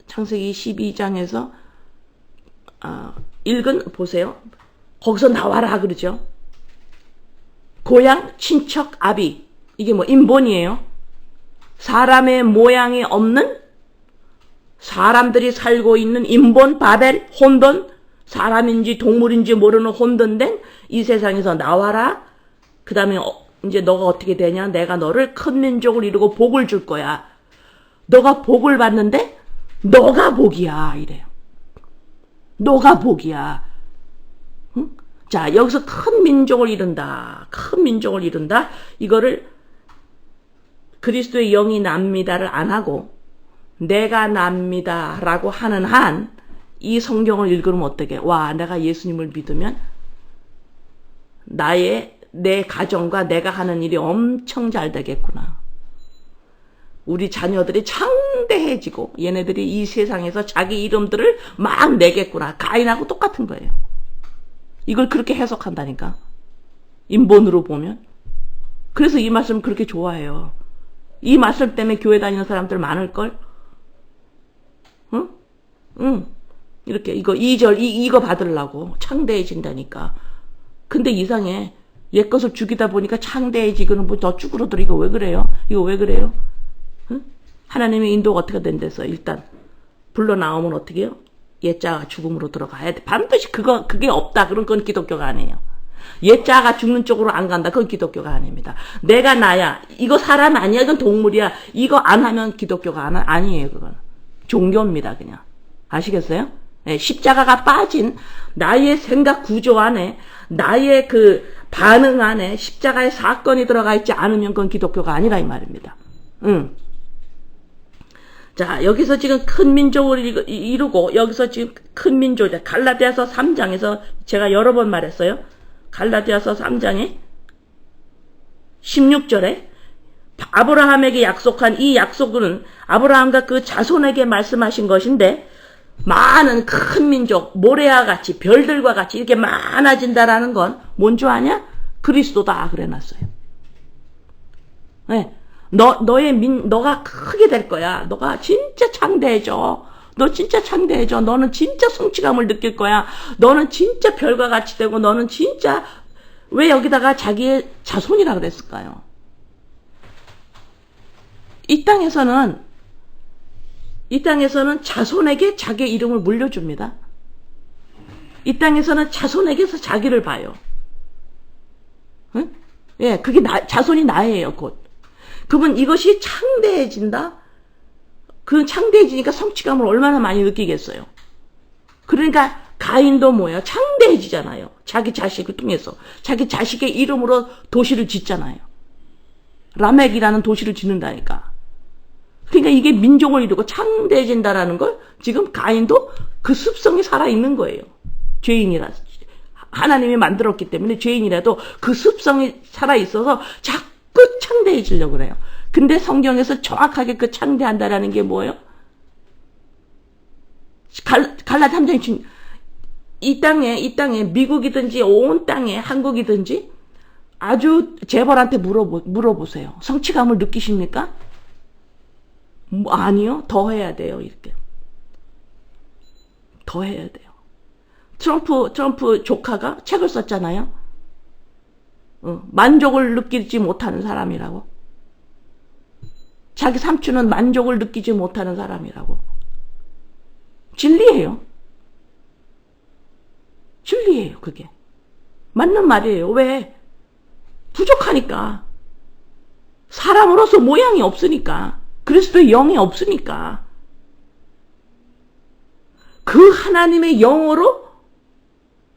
창세기 12장에서 보세요. 거기서 나와라 그러죠. 고향, 친척, 아비. 이게 뭐 인본이에요. 사람의 모양이 없는 사람들이 살고 있는 인본, 바벨, 혼돈, 사람인지 동물인지 모르는 혼돈된 이 세상에서 나와라. 그 다음에 이제 너가 어떻게 되냐? 내가 너를 큰 민족을 이루고 복을 줄 거야. 너가 복을 받는데 너가 복이야 이래요. 너가 복이야. 응? 자, 여기서 큰 민족을 이룬다. 이거를 그리스도의 영이 납니다를 안 하고 내가 납니다라고 하는 한 이 성경을 읽으면 어떻게? 와, 내가 예수님을 믿으면 내 가정과 내가 하는 일이 엄청 잘 되겠구나. 우리 자녀들이 창대해지고 얘네들이 이 세상에서 자기 이름들을 막 내겠구나. 가인하고 똑같은 거예요. 이걸 그렇게 해석한다니까. 인본으로 보면. 그래서 이 말씀을 그렇게 좋아해요. 이 말씀 때문에 교회 다니는 사람들 많을걸? 응. 이렇게 이거 2절 이거 받으려고 창대해진다니까. 근데 이상해. 옛것을 죽이다 보니까 창대해지고는 뭐 더 쭈그러들어. 이거 왜 그래요? 응? 하나님의 인도가 어떻게 된댔어? 일단 불러 나오면 어떻게 해요? 옛자가 죽음으로 들어가야 돼. 반드시 그게 없다. 그런 건 기독교가 아니에요. 옛자가 죽는 쪽으로 안 간다. 그건 기독교가 아닙니다. 내가 나야. 이거 사람 아니야. 이건 동물이야. 이거 안 하면 기독교가 아니에요. 그건 종교입니다. 그냥. 아시겠어요? 네, 십자가가 빠진 나의 생각 구조 안에 나의 그 반응 안에 십자가의 사건이 들어가 있지 않으면 그건 기독교가 아니라 이 말입니다. 자, 여기서 지금 큰 민족을 이루고 여기서 지금 큰 민족이다. 갈라디아서 3장에서 제가 여러 번 말했어요. 갈라디아서 3장에 16절에 아브라함에게 약속한 이 약속은 아브라함과 그 자손에게 말씀하신 것인데 많은 큰 민족, 모래와 같이 별들과 같이 이렇게 많아진다라는 건 뭔 줄 아냐? 그리스도다 그래놨어요. 네. 너가 크게 될 거야. 너가 진짜 창대해져. 너 진짜 창대해져. 너는 진짜 성취감을 느낄 거야. 너는 진짜 별과 같이 되고 너는 진짜 왜 여기다가 자기의 자손이라 그랬을까요? 이 땅에서는 자손에게 자기의 이름을 물려줍니다. 이 땅에서는 자손에게서 자기를 봐요. 응? 예, 그게 자손이 나예요, 곧. 그러면 이것이 창대해진다? 그 창대해지니까 성취감을 얼마나 많이 느끼겠어요. 그러니까 가인도 뭐야? 창대해지잖아요. 자기 자식을 통해서. 자기 자식의 이름으로 도시를 짓잖아요. 라멕이라는 도시를 짓는다니까. 그러니까 이게 민족을 이루고 창대해진다라는 걸 지금 가인도 그 습성이 살아있는 거예요. 죄인이라. 하나님이 만들었기 때문에 죄인이라도 그 습성이 살아있어서 자꾸 창대해지려고 그래요. 근데 성경에서 정확하게 그 창대한다라는 게 뭐예요? 갈라디아 3장에 이 땅에 미국이든지 온 땅에 한국이든지 아주 재벌한테 물어보세요. 성취감을 느끼십니까? 아니요. 더 해야 돼요. 이렇게. 더 해야 돼요. 트럼프 조카가 책을 썼잖아요. 만족을 느끼지 못하는 사람이라고. 자기 삼촌은 만족을 느끼지 못하는 사람이라고. 진리예요. 진리예요, 그게. 맞는 말이에요. 왜? 부족하니까. 사람으로서 모양이 없으니까. 그리스도의 영이 없으니까. 그 하나님의 영으로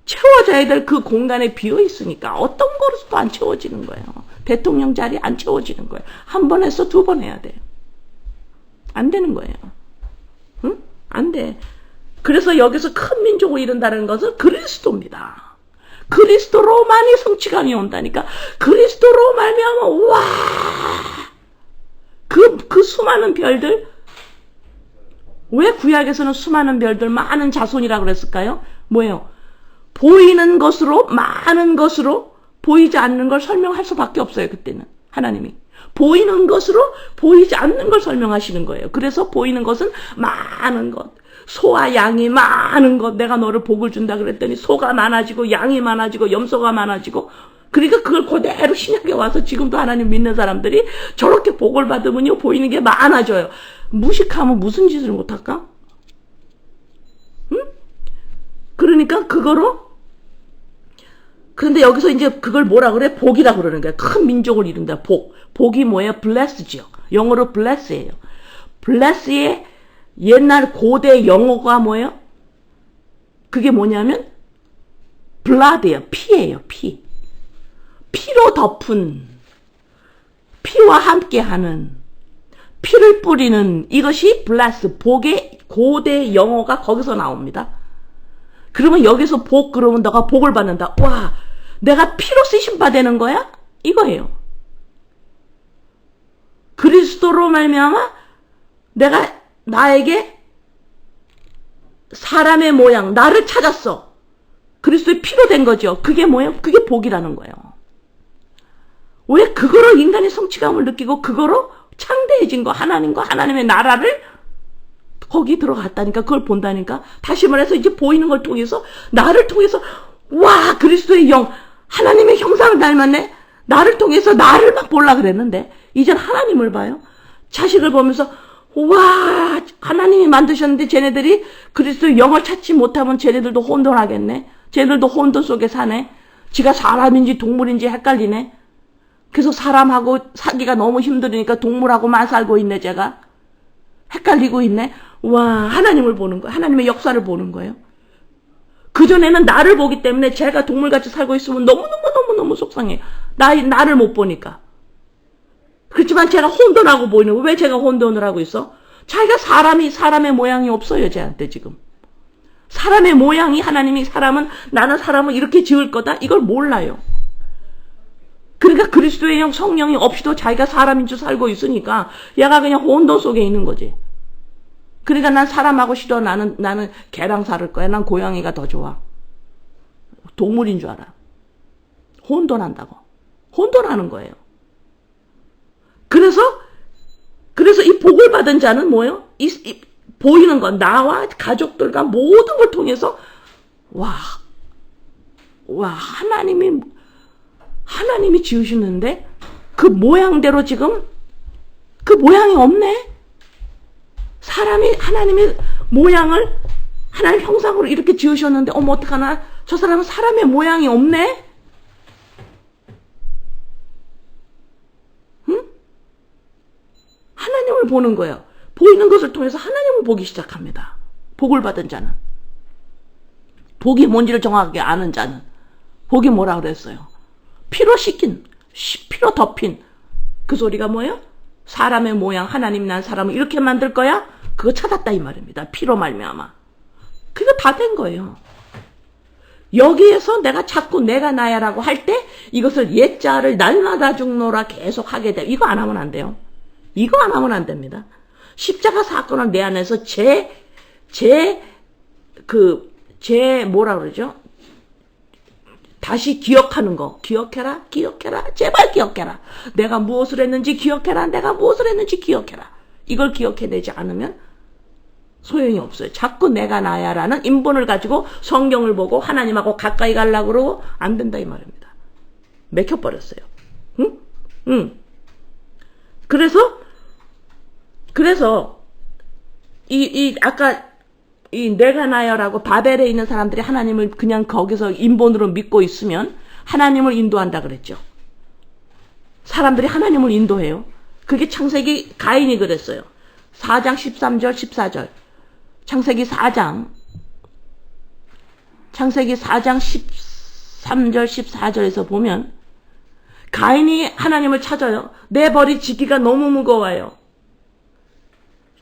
채워져야 될 그 공간에 비어 있으니까 어떤 것으로도 안 채워지는 거예요. 대통령 자리 안 채워지는 거예요. 한 번 해서 두 번 해야 돼요. 안 되는 거예요. 응? 안 돼. 그래서 여기서 큰 민족을 이룬다는 것은 그리스도입니다. 그리스도로만이 성취감이 온다니까. 그리스도로 말미암아 와! 그 수많은 별들, 왜 구약에서는 수많은 별들, 많은 자손이라고 그랬을까요? 뭐예요? 보이는 것으로, 많은 것으로 보이지 않는 걸 설명할 수밖에 없어요. 그때는 하나님이 보이는 것으로 보이지 않는 걸 설명하시는 거예요. 그래서 보이는 것은 많은 것, 소와 양이 많은 것. 내가 너를 복을 준다 그랬더니 소가 많아지고 양이 많아지고 염소가 많아지고. 그러니까 그걸 그대로 신약에 와서 지금도 하나님 믿는 사람들이 저렇게 복을 받으면요 보이는 게 많아져요. 무식하면 무슨 짓을 못할까? 응? 그러니까 그거로. 그런데 여기서 이제 그걸 뭐라 그래? 복이라 그러는 거야. 큰 민족을 이룬다. 복. 복이 뭐예요? bless죠. 영어로 bless예요. bless의 옛날 고대 영어가 뭐예요? 그게 뭐냐면 blood예요. 피예요. 피. 피로 덮은, 피와 함께하는, 피를 뿌리는, 이것이 bless, 복의 고대 영어가 거기서 나옵니다. 그러면 여기서 복, 그러면 너가 복을 받는다. 와, 내가 피로 쓰심 받는 거야? 이거예요. 그리스도로 말미암아 내가 나에게 사람의 모양, 나를 찾았어. 그리스도의 피로 된 거죠. 그게 뭐예요? 그게 복이라는 거예요. 왜? 그거로 인간의 성취감을 느끼고 그거로 창대해진 거, 하나님과 하나님의 나라를 거기 들어갔다니까. 그걸 본다니까. 다시 말해서 이제 보이는 걸 통해서, 나를 통해서, 와, 그리스도의 영, 하나님의 형상을 닮았네. 나를 통해서 나를 막 보려고 그랬는데 이젠 하나님을 봐요. 자식을 보면서 와, 하나님이 만드셨는데 쟤네들이 그리스도의 영을 찾지 못하면 쟤네들도 혼돈하겠네. 쟤네들도 혼돈 속에 사네. 지가 사람인지 동물인지 헷갈리네. 그래서 사람하고 사기가 너무 힘들으니까 동물하고만 살고 있네. 제가 헷갈리고 있네. 와, 하나님을 보는 거예요. 하나님의 역사를 보는 거예요. 그전에는 나를 보기 때문에 제가 동물같이 살고 있으면 너무너무 속상해요. 나를 못 보니까. 그렇지만 제가 혼돈하고 보이는 거예요. 왜 제가 혼돈을 하고 있어? 자기가 사람의 모양이 없어요. 쟤한테 지금. 사람의 모양이, 하나님이 나는 사람을 이렇게 지을 거다? 이걸 몰라요. 그러니까 그리스도의 영, 성령이 없이도 자기가 사람인 줄 살고 있으니까 얘가 그냥 혼돈 속에 있는 거지. 그러니까 난 사람하고 싫어. 나는 개랑 살을 거야. 난 고양이가 더 좋아. 동물인 줄 알아. 혼돈한다고. 혼돈하는 거예요. 그래서 이 복을 받은 자는 뭐예요? 보이는 건 나와 가족들과 모든 걸 통해서 와, 하나님이 지으시는데 그 모양대로 지금 그 모양이 없네. 사람이 하나님의 모양을 하나님 형상으로 이렇게 지으셨는데 어머 어떡하나, 저 사람은 사람의 모양이 없네. 응? 하나님을 보는 거예요. 보이는 것을 통해서 하나님을 보기 시작합니다. 복을 받은 자는, 복이 뭔지를 정확하게 아는 자는. 복이 뭐라 그랬어요? 피로 씻긴, 피로 덮인. 그 소리가 뭐예요? 사람의 모양, 하나님 난 사람을 이렇게 만들 거야? 그거 찾았다 이 말입니다. 피로 말미암아. 그거 다 된 거예요. 여기에서 내가 자꾸 내가 나야라고 할 때 이것을 옛자를 날마다 죽노라 계속 하게 돼. 이거 안 하면 안 돼요. 이거 안 하면 안 됩니다. 십자가 사건을 내 안에서 뭐라 그러죠? 다시 기억하는 거. 기억해라. 제발 기억해라. 내가 무엇을 했는지 기억해라. 내가 무엇을 했는지 기억해라. 이걸 기억해내지 않으면 소용이 없어요. 자꾸 내가 나야라는 인본을 가지고 성경을 보고 하나님하고 가까이 가려고 그러고 안 된다 이 말입니다. 맥혀버렸어요. 응? 응. 그래서 아까 내가 나야라고 바벨에 있는 사람들이 하나님을 그냥 거기서 인본으로 믿고 있으면 하나님을 인도한다 그랬죠. 사람들이 하나님을 인도해요. 그게 창세기 가인이 그랬어요. 4장 13절 14절. 창세기 4장 13절 14절에서 보면 가인이 하나님을 찾아요. 내 벌이 지기가 너무 무거워요.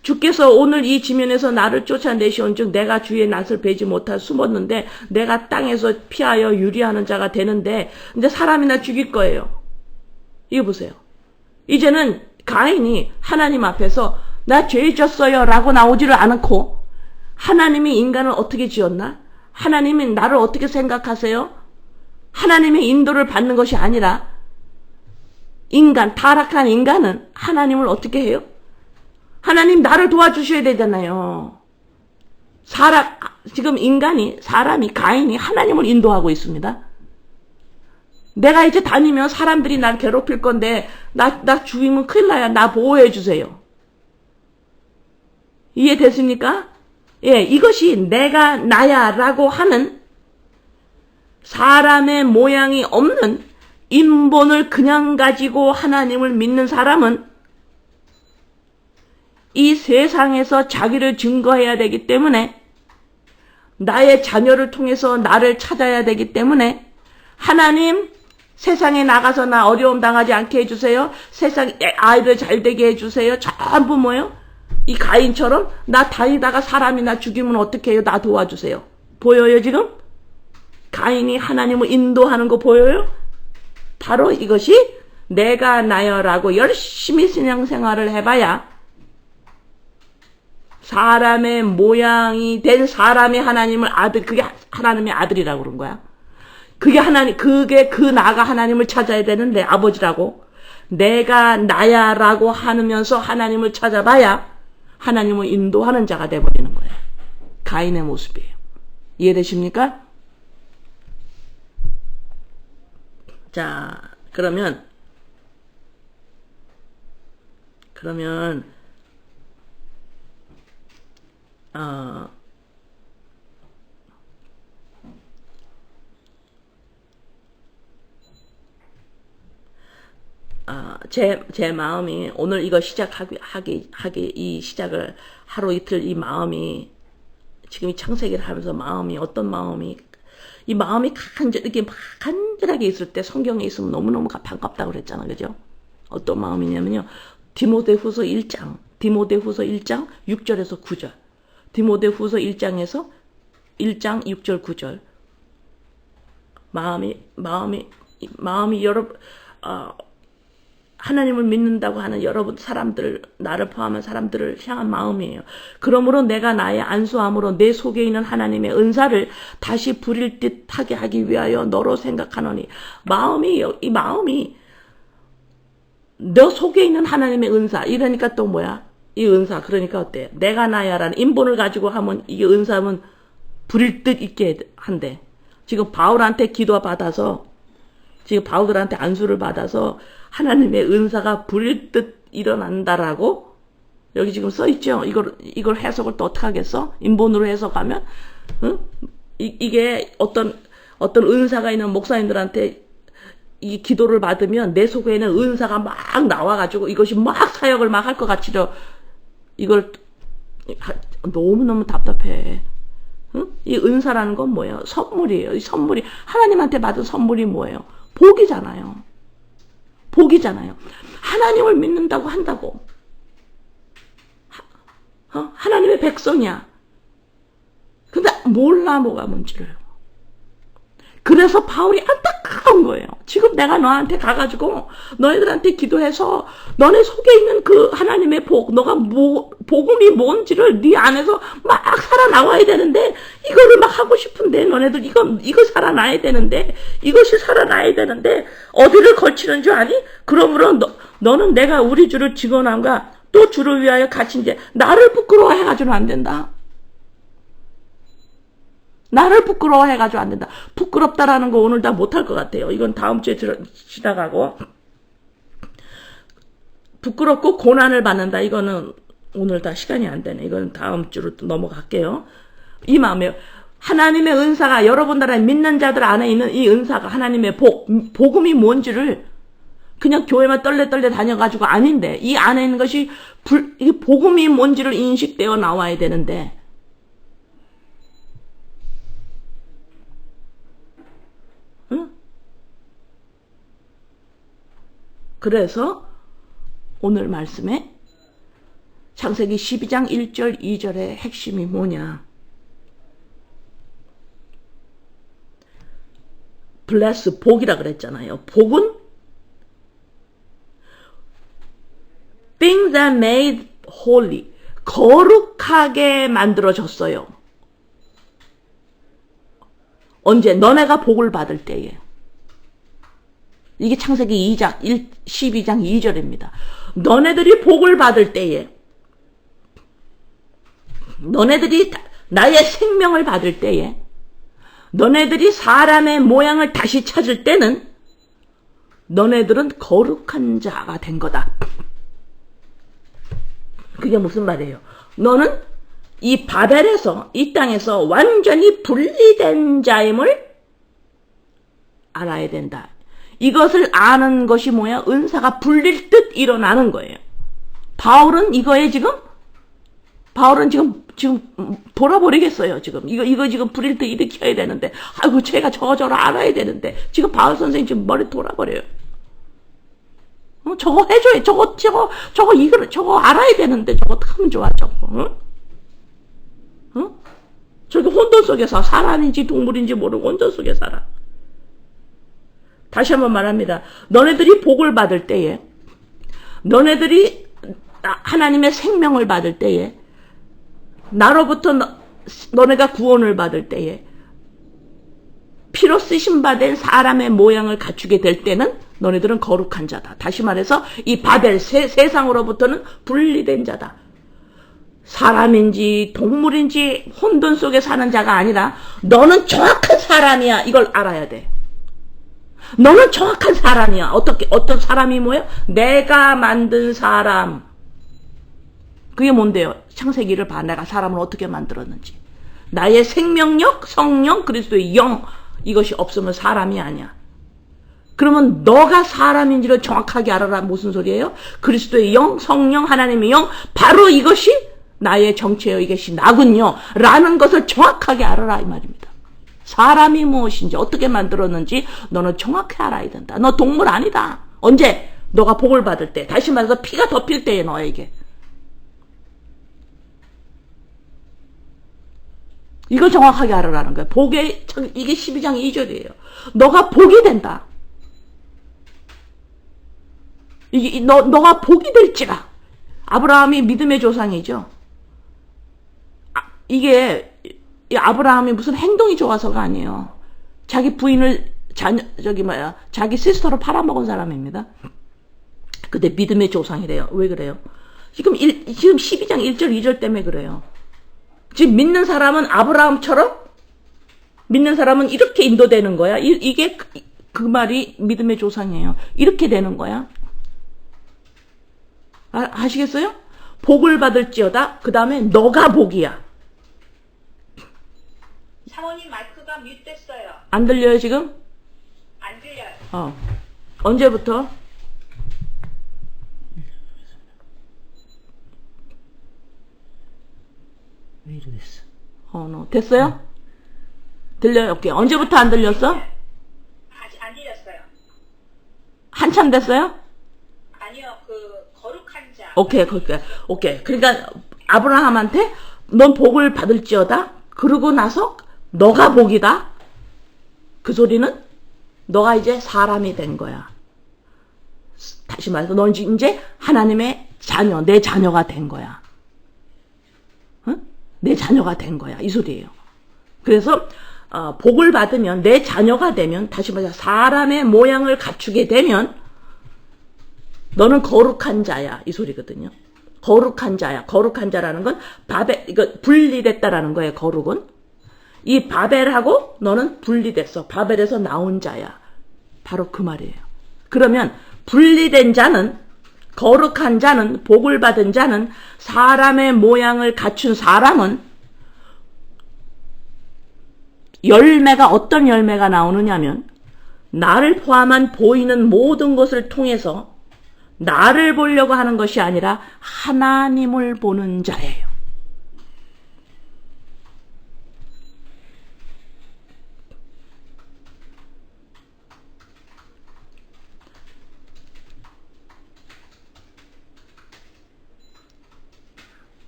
주께서 오늘 이 지면에서 나를 쫓아내시온즉 내가 주의 낯을 뵈지 못하 숨었는데 내가 땅에서 피하여 유리하는 자가 되는데 이제 사람이나 죽일 거예요. 이거 보세요. 이제는 가인이 하나님 앞에서 나 죄 졌어요 라고 나오지를 않고 하나님이 인간을 어떻게 지었나? 하나님이 나를 어떻게 생각하세요? 하나님의 인도를 받는 것이 아니라 타락한 인간은 하나님을 어떻게 해요? 하나님 나를 도와주셔야 되잖아요. 지금 사람이 가인이 하나님을 인도하고 있습니다. 내가 이제 다니면 사람들이 날 괴롭힐 건데 나 죽이면 큰일 나요. 나 보호해 주세요. 이해됐습니까? 예, 이것이 내가 나야라고 하는 사람의 모양이 없는 인본을 그냥 가지고 하나님을 믿는 사람은 이 세상에서 자기를 증거해야 되기 때문에 나의 자녀를 통해서 나를 찾아야 되기 때문에 하나님 세상에 나가서 나 어려움 당하지 않게 해주세요. 세상 아이들 잘 되게 해주세요. 전부 뭐예요? 이 가인처럼 나 다니다가 사람이나 죽이면 어떻게 해요? 나 도와주세요. 보여요 지금? 가인이 하나님을 인도하는 거 보여요? 바로 이것이 내가 나여라고 열심히 신앙생활을 해봐야 사람의 모양이 된 사람이 하나님을 그게 하나님의 아들이라고 그런 거야. 그게 그 나가 하나님을 찾아야 되는데 아버지라고 내가 나야라고 하면서 하나님을 찾아봐야 하나님을 인도하는 자가 돼버리는 거예요. 가인의 모습이에요. 이해되십니까? 자, 그러면 제 마음이 오늘 이거 이 시작을 하루 이틀 이 마음이 지금 이 창세기를 하면서 어떤 마음이 이 마음이 이렇게 간절하게 있을 때 성경에 있으면 너무너무 반갑다고 그랬잖아. 그죠? 어떤 마음이냐면요. 디모데후서 1장 6절에서 9절. 디모데후서 1장 6절 9절. 마음이 여러분 하나님을 믿는다고 하는 여러분 사람들, 나를 포함한 사람들을 향한 마음이에요. 그러므로 내가 나의 안수함으로 내 속에 있는 하나님의 은사를 다시 부릴 듯하게 하기 위하여 너로 생각하노니. 이 마음이 너 속에 있는 하나님의 은사. 이러니까 또 뭐야? 이 은사. 그러니까 어때? 내가 나야라는 인본을 가지고 하면 이 은사는 부릴 듯 있게 한대. 지금 바울한테 지금 바울들한테 안수를 받아서 하나님의 은사가 부릴 듯 일어난다라고 여기 지금 써있죠. 이걸 해석을 또 어떻게 하겠어? 인본으로 해석하면 응? 이게 어떤 은사가 있는 목사님들한테 이 기도를 받으면 내 속에는 은사가 막 나와가지고 이것이 막 사역을 막 할 것 같이도 이걸 너무너무 답답해. 응? 이 은사라는 건 뭐예요? 선물이에요. 이 선물이 하나님한테 받은 선물이 뭐예요? 복이잖아요. 하나님을 믿는다고 한다고. 하나님의 백성이야. 근데 몰라 뭐가 뭔지를. 그래서 바울이 안타까운 거예요. 지금 내가 너한테 가가지고 너희들한테 기도해서 너네 속에 있는 그 하나님의 너가 복음이 뭔지를 네 안에서 막 살아나와야 되는데 이거를 막 하고 싶은데 너네들 이거 살아나야 되는데 이것이 살아나야 되는데 어디를 걸치는 줄 아니? 그러므로 너는 내가 우리 주를 증언함과 또 주를 위하여 갇힌 자, 나를 부끄러워해가지고는 안 된다. 나를 부끄러워해가지고 안 된다. 부끄럽다라는 거 오늘 다 못할 것 같아요. 이건 다음 주에 지나가고. 부끄럽고 고난을 받는다. 이거는 오늘 다 시간이 안 되네. 이건 다음 주로 또 넘어갈게요. 이 마음에 하나님의 은사가 여러분 나라에 믿는 자들 안에 있는 이 은사가 하나님의 복음이 뭔지를 그냥 교회만 떨레떨레 다녀가지고 아닌데 이 안에 있는 것이 이 복음이 뭔지를 인식되어 나와야 되는데 응? 그래서 오늘 말씀에 창세기 12장 1절 2절의 핵심이 뭐냐? bless, 복이라 그랬잖아요. 복은 things that made holy, 거룩하게 만들어졌어요. 언제? 너네가 복을 받을 때에. 이게 창세기 12장 2절입니다. 너네들이 복을 받을 때에, 너네들이 나의 생명을 받을 때에, 너네들이 사람의 모양을 다시 찾을 때는 너네들은 거룩한 자가 된 거다. 그게 무슨 말이에요? 너는 이 바벨에서, 이 땅에서 완전히 분리된 자임을 알아야 된다. 이것을 아는 것이 뭐야? 은사가 불릴 듯 일어나는 거예요. 바울은 지금 돌아버리겠어요, 지금. 이거 지금 불일 듯 일으켜야 되는데, 아이고, 제가 저거를 알아야 되는데, 지금 바울 선생님 지금 머리 돌아버려요. 저거 해줘야, 저거 알아야 되는데, 저거 어떻게 하면 좋아, 저거. 응? 저기 혼돈 속에서 사람인지 동물인지 모르고 혼돈 속에 살아. 다시 한번 말합니다. 너네들이 복을 받을 때에, 너네들이 하나님의 생명을 받을 때에, 나로부터 너네가 구원을 받을 때에, 피로 쓰심받은 사람의 모양을 갖추게 될 때는 너네들은 거룩한 자다. 다시 말해서 이 바벨 세상으로부터는 분리된 자다. 사람인지 동물인지 혼돈 속에 사는 자가 아니라 너는 정확한 사람이야. 이걸 알아야 돼. 너는 정확한 사람이야. 어떤 사람이 뭐예요? 내가 만든 사람. 그게 뭔데요? 창세기를 봐. 내가 사람을 어떻게 만들었는지. 나의 생명력, 성령, 그리스도의 영, 이것이 없으면 사람이 아니야. 그러면 너가 사람인지를 정확하게 알아라. 무슨 소리예요? 그리스도의 영, 성령, 하나님의 영, 바로 이것이 나의 정체요. 이것이 나군요. 라는 것을 정확하게 알아라. 이 말입니다. 사람이 무엇인지 어떻게 만들었는지 너는 정확히 알아야 된다. 너 동물 아니다. 언제? 너가 복을 받을 때. 다시 말해서 피가 덮일 때에 너에게. 이걸 정확하게 알아라는 거야. 이게 12장 2절이에요. 너가 복이 된다. 너가 복이 될지라. 아브라함이 믿음의 조상이죠. 이게 아브라함이 무슨 행동이 좋아서가 아니에요. 자기 부인을 자기 시스터로 팔아먹은 사람입니다. 근데 믿음의 조상이래요. 왜 그래요? 지금 12장 1절 2절 때문에 그래요. 지금 믿는 사람은 아브라함처럼 믿는 사람은 이렇게 인도되는 거야. 이게 그 말이 믿음의 조상이에요. 이렇게 되는 거야. 아시겠어요? 복을 받을지어다. 그 다음에 너가 복이야. 사모님 마이크가 뮤트됐어요. 안 들려요 지금? 안 들려요. 언제부터? 왜 이래 됐어? 됐어요? 들려요? 오케이. 언제부터 안 들렸어? 아직 안 들렸어요. 한참 됐어요? 아니요, 거룩한 자. 오케이. 그러니까 아브라함한테 넌 복을 받을지어다. 그러고 나서 너가 복이다. 그 소리는 너가 이제 사람이 된 거야. 다시 말해서 넌 이제 하나님의 자녀, 내 자녀가 된 거야. 응? 내 자녀가 된 거야. 이 소리예요. 그래서 복을 받으면 내 자녀가 되면 다시 말해서 사람의 모양을 갖추게 되면 너는 거룩한 자야. 이 소리거든요. 거룩한 자야. 거룩한 자라는 건 바벨, 이거 분리됐다라는 거예요. 거룩은. 이 바벨하고 너는 분리됐어. 바벨에서 나온 자야. 바로 그 말이에요. 그러면 분리된 자는, 거룩한 자는, 복을 받은 자는, 사람의 모양을 갖춘 사람은 열매가, 어떤 열매가 나오느냐면 나를 포함한 보이는 모든 것을 통해서 나를 보려고 하는 것이 아니라 하나님을 보는 자예요.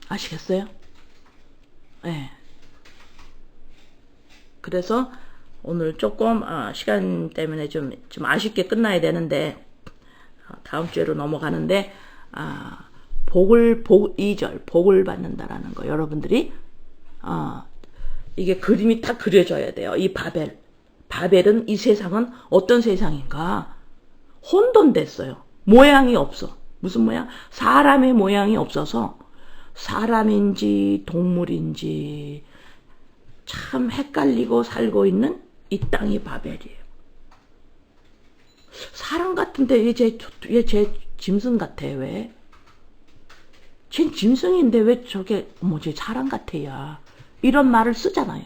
아시겠어요? 네. 그래서 오늘 조금 시간 때문에 좀 아쉽게 끝나야 되는데 다음 주에로 넘어가는데 2절 복을 받는다라는 거 여러분들이 이게 그림이 딱 그려져야 돼요. 이 바벨은 이 세상은 어떤 세상인가? 혼돈됐어요. 모양이 없어. 무슨 모양? 사람의 모양이 없어서 사람인지 동물인지 참 헷갈리고 살고 있는 이 땅이 바벨이에요. 사람 같은데 왜 쟤 짐승 같아? 왜? 쟤 짐승인데 왜 저게 쟤 사람 같아야? 이런 말을 쓰잖아요.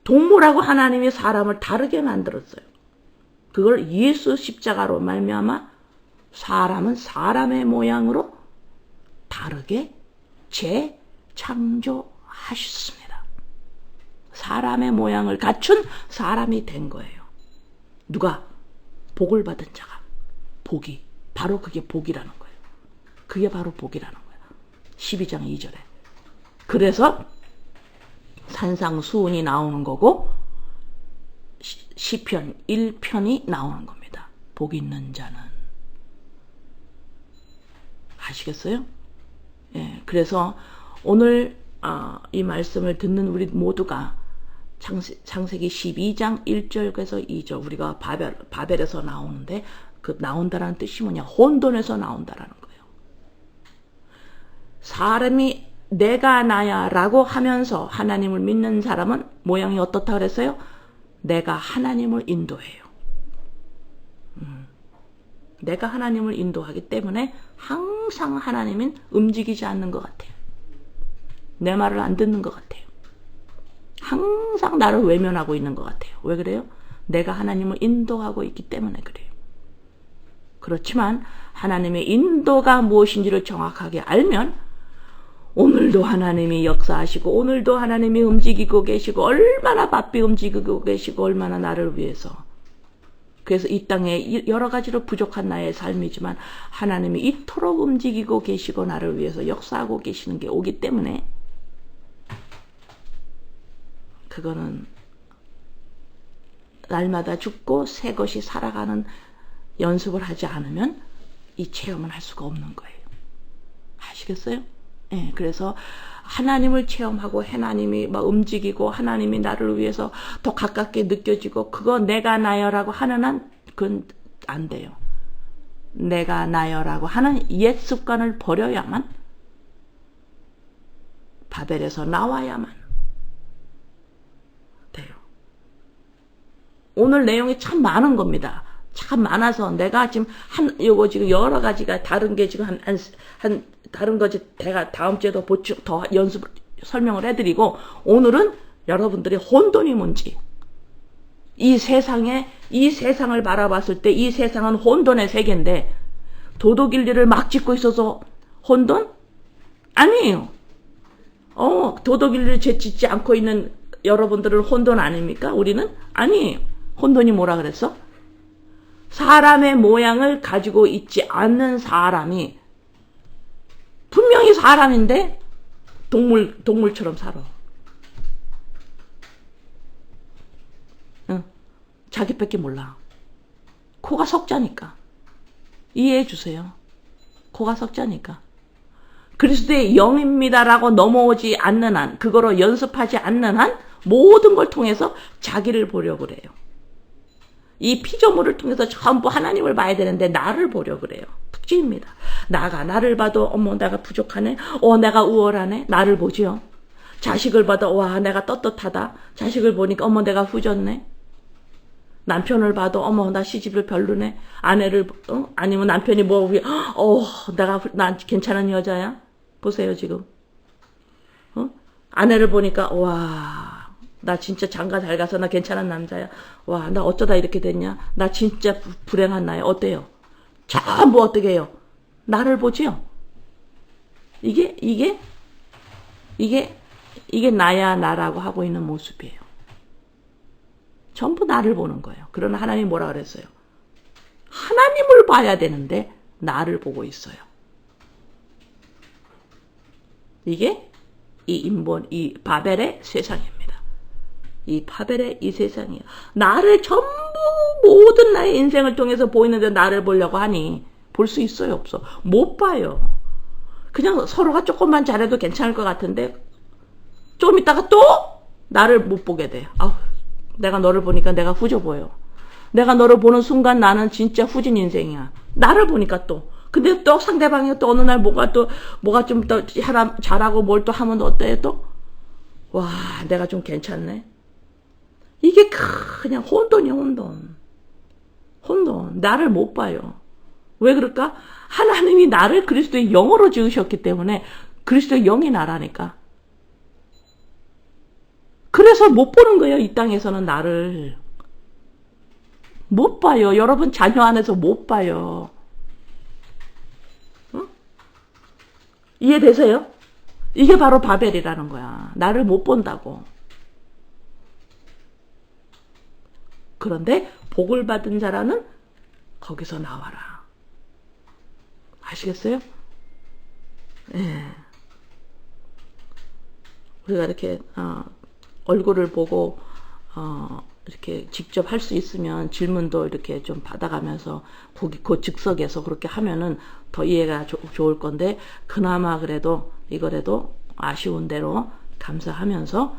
동물하고 하나님이 사람을 다르게 만들었어요. 그걸 예수 십자가로 말미암아 사람은 사람의 모양으로 다르게 재창조하셨습니다. 사람의 모양을 갖춘 사람이 된 거예요. 누가? 복을 받은 자가. 복이. 바로 그게 복이라는 거예요. 그게 바로 복이라는 거예요. 12장 2절에. 그래서 산상수훈이 나오는 거고 시편 1편이 나오는 겁니다. 복 있는 자는. 아시겠어요? 예, 그래서 오늘 이 말씀을 듣는 우리 모두가 창세기 12장 1절에서 2절 우리가 바벨에서 나오는데 그 나온다라는 뜻이 뭐냐? 혼돈에서 나온다라는 거예요. 사람이 내가 나야 라고 하면서 하나님을 믿는 사람은 모양이 어떻다 그랬어요? 내가 하나님을 인도해요. 내가 하나님을 인도하기 때문에 항상 하나님은 움직이지 않는 것 같아요. 내 말을 안 듣는 것 같아요. 항상 나를 외면하고 있는 것 같아요. 왜 그래요? 내가 하나님을 인도하고 있기 때문에 그래요. 그렇지만 하나님의 인도가 무엇인지를 정확하게 알면 오늘도 하나님이 역사하시고 오늘도 하나님이 움직이고 계시고 얼마나 바삐 움직이고 계시고 얼마나 나를 위해서. 그래서 이 땅에 여러 가지로 부족한 나의 삶이지만 하나님이 이토록 움직이고 계시고 나를 위해서 역사하고 계시는 게 오기 때문에 그거는 날마다 죽고 새 것이 살아가는 연습을 하지 않으면 이 체험을 할 수가 없는 거예요. 아시겠어요? 예, 그래서 하나님을 체험하고 하나님이 막 움직이고 하나님이 나를 위해서 더 가깝게 느껴지고 그거 내가 나여라고 하는 한 그건 안 돼요. 내가 나여라고 하는 옛 습관을 버려야만 바벨에서 나와야만 돼요. 오늘 내용이 참 많은 겁니다. 참 많아서 내가 지금 요거 지금 여러 가지가 다른 게 지금 다른 거지 제가 다음 주에도 더 설명을 해드리고 오늘은 여러분들이 혼돈이 뭔지 이 세상을 바라봤을 때 이 세상은 혼돈의 세계인데 도둑일리를 막 짓고 있어서 혼돈? 아니에요. 도둑일리를 짓지 않고 있는 여러분들은 혼돈 아닙니까? 우리는? 아니에요. 혼돈이 뭐라 그랬어? 사람의 모양을 가지고 있지 않는 사람이 분명히 사람인데 동물처럼 살아. 응. 자기밖에 몰라. 코가 석자니까. 이해해 주세요. 코가 석자니까. 그리스도의 영입니다라고 넘어오지 않는 한, 그거로 연습하지 않는 한 모든 걸 통해서 자기를 보려고 그래요. 이 피조물을 통해서 전부 하나님을 봐야 되는데 나를 보려고 그래요. 특징입니다. 나를 봐도 어머 내가 부족하네. 내가 우월하네. 나를 보지요. 자식을 봐도 와 내가 떳떳하다. 자식을 보니까 어머 내가 후졌네. 남편을 봐도 어머 나 시집을 별로네. 아내를 아니면 남편이 나 괜찮은 여자야. 보세요 지금. 아내를 보니까 와 나 진짜 장가 잘 가서 나 괜찮은 남자야. 와 나 어쩌다 이렇게 됐냐. 나 진짜 불행한 나야. 어때요? 전부 어떻게 해요? 나를 보지요. 이게 나야 나라고 하고 있는 모습이에요. 전부 나를 보는 거예요. 그러나 하나님이 뭐라 그랬어요? 하나님을 봐야 되는데 나를 보고 있어요. 이게 이 바벨의 세상입니다. 이 바벨의 이 세상이에요. 나를 전부 모든 나의 인생을 통해서 보이는데 나를 보려고 하니 볼 수 있어요? 없어? 못 봐요. 그냥 서로가 조금만 잘해도 괜찮을 것 같은데 좀 있다가 또 나를 못 보게 돼요. 내가 너를 보니까 내가 후져 보여. 내가 너를 보는 순간 나는 진짜 후진 인생이야. 나를 보니까 또. 근데 또 상대방이 또 어느 날 뭐가 좀 더 잘하고 뭘 또 하면 어때 또? 와, 내가 좀 괜찮네. 이게 그냥 혼돈이야, 혼돈. 나를 못 봐요. 왜 그럴까? 하나님이 나를 그리스도의 영으로 지으셨기 때문에 그리스도의 영이 나라니까. 그래서 못 보는 거예요. 이 땅에서는 나를. 못 봐요. 여러분 자녀 안에서 못 봐요. 이해되세요? 이게 바로 바벨이라는 거야. 나를 못 본다고. 그런데 복을 받은 자라는 거기서 나와라. 아시겠어요? 예. 우리가 이렇게 얼굴을 보고 이렇게 직접 할 수 있으면 질문도 이렇게 좀 받아가면서 그 즉석에서 그렇게 하면은 더 이해가 좋을 건데 그나마 그래도 이거라도 아쉬운 대로 감사하면서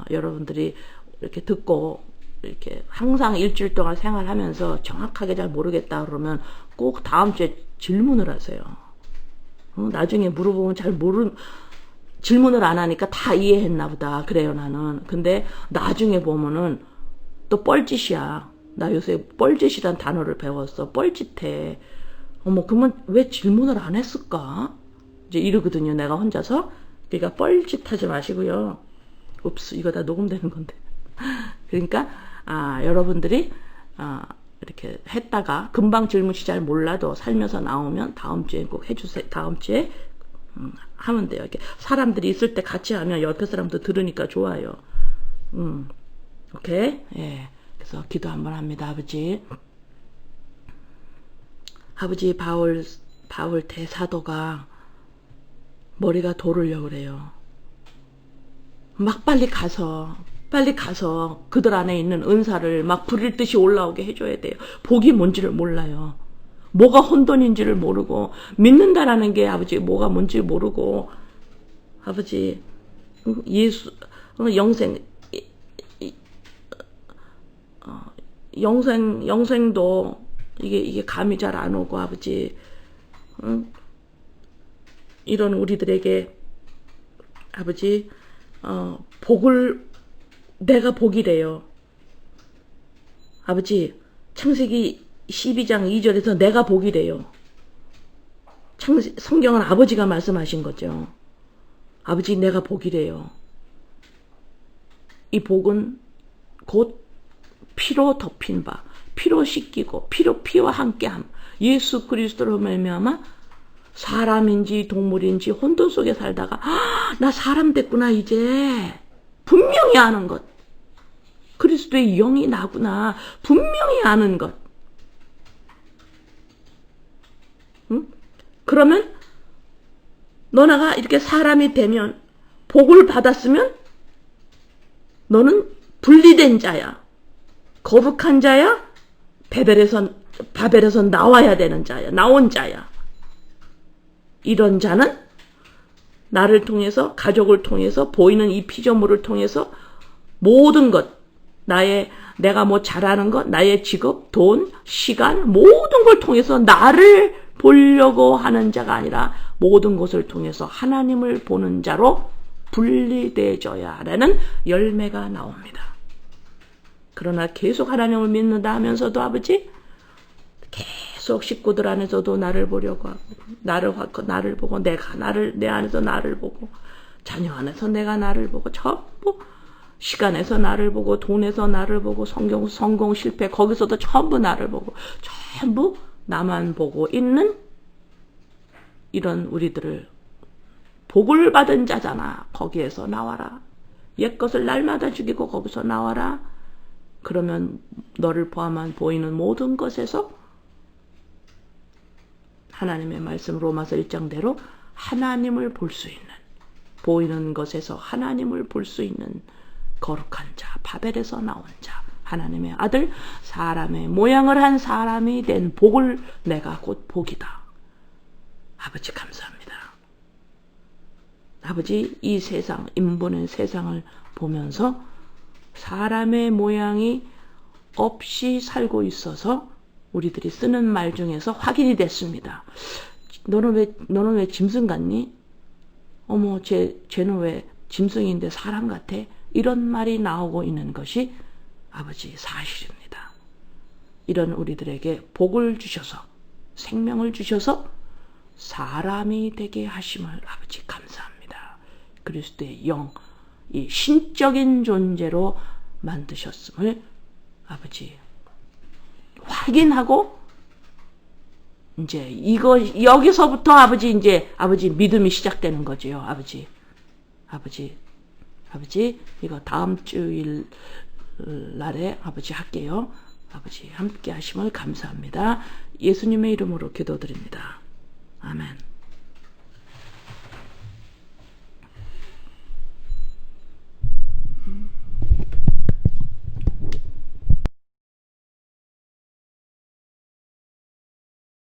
여러분들이 이렇게 듣고 이렇게 항상 일주일 동안 생활하면서 정확하게 잘 모르겠다 그러면 꼭 다음 주에 질문을 하세요. 나중에 물어보면 질문을 안 하니까 다 이해했나 보다. 그래요, 나는. 근데 나중에 보면은 또 뻘짓이야. 나 요새 뻘짓이란 단어를 배웠어. 뻘짓해. 그러면 왜 질문을 안 했을까? 이제 이러거든요, 내가 혼자서. 그러니까 뻘짓하지 마시고요. 옵스, 이거 다 녹음되는 건데. 그러니까, 여러분들이, 이렇게 했다가 금방 질문이 잘 몰라도 살면서 나오면 다음 주에 꼭 해주세요. 다음 주에 하면 돼요. 이렇게 사람들이 있을 때 같이 하면 옆에 사람도 들으니까 좋아요. 오케이? 예. 그래서 기도 한번 합니다, 아버지. 아버지, 바울 대사도가 머리가 돌으려고 그래요. 막 빨리 가서 그들 안에 있는 은사를 막 부릴 듯이 올라오게 해줘야 돼요. 복이 뭔지를 몰라요. 뭐가 혼돈인지를 모르고 믿는다라는 게 아버지 뭐가 뭔지 모르고 아버지 예수 영생도 이게 감이 잘 안 오고 아버지 이런 우리들에게 아버지 내가 복이래요. 아버지 창세기 12장 2절에서 내가 복이래요. 성경은 아버지가 말씀하신 거죠. 아버지 내가 복이래요. 이 복은 곧 피로 덮인 바, 피로 씻기고 피와 함께함. 예수 그리스도로 말미암아 사람인지 동물인지 혼돈 속에 살다가 나 사람 됐구나 이제 분명히 아는 것. 그리스도의 영이 나구나 분명히 아는 것. 그러면 너나가 이렇게 사람이 되면 복을 받았으면 너는 분리된 자야. 거룩한 자야. 바벨에서 나와야 되는 자야. 나온 자야. 이런 자는 나를 통해서 가족을 통해서 보이는 이 피조물을 통해서 모든 것 내가 뭐 잘하는 것 나의 직업 돈 시간 모든 걸 통해서 나를 보려고 하는 자가 아니라 모든 것을 통해서 하나님을 보는 자로 분리되어져야 하라는 열매가 나옵니다. 그러나 계속 하나님을 믿는다 하면서도 아버지 계속 식구들 안에서도 나를 보려고 하고 나를 보고 내 안에서 나를 보고 자녀 안에서 내가 나를 보고 전부 시간에서 나를 보고 돈에서 나를 보고 성공 실패 거기서도 전부 나를 보고 전부 나만 보고 있는 이런 우리들을 복을 받은 자잖아. 거기에서 나와라. 옛것을 날마다 죽이고 거기서 나와라. 그러면 너를 포함한 보이는 모든 것에서 하나님의 말씀 로마서 1장대로 하나님을 볼 수 있는 보이는 것에서 하나님을 볼 수 있는 거룩한 자, 바벨에서 나온 자, 하나님의 아들, 사람의 모양을 한 사람이 된 복을 내가 곧 복이다. 아버지 감사합니다. 아버지 이 세상, 인본의 세상을 보면서 사람의 모양이 없이 살고 있어서 우리들이 쓰는 말 중에서 확인이 됐습니다. 너는 왜 짐승 같니? 어머, 쟤는 왜 짐승인데 사람 같아? 이런 말이 나오고 있는 것이 아버지 사실입니다. 이런 우리들에게 복을 주셔서 생명을 주셔서 사람이 되게 하심을 아버지 감사합니다. 그리스도의 영, 이 신적인 존재로 만드셨음을 아버지 확인하고 이제 여기서부터 아버지 믿음이 시작되는 거지요. 아버지 이거 다음 주일 날에 아버지 할게요. 아버지 함께 하심을 감사합니다. 예수님의 이름으로 기도드립니다. 아멘.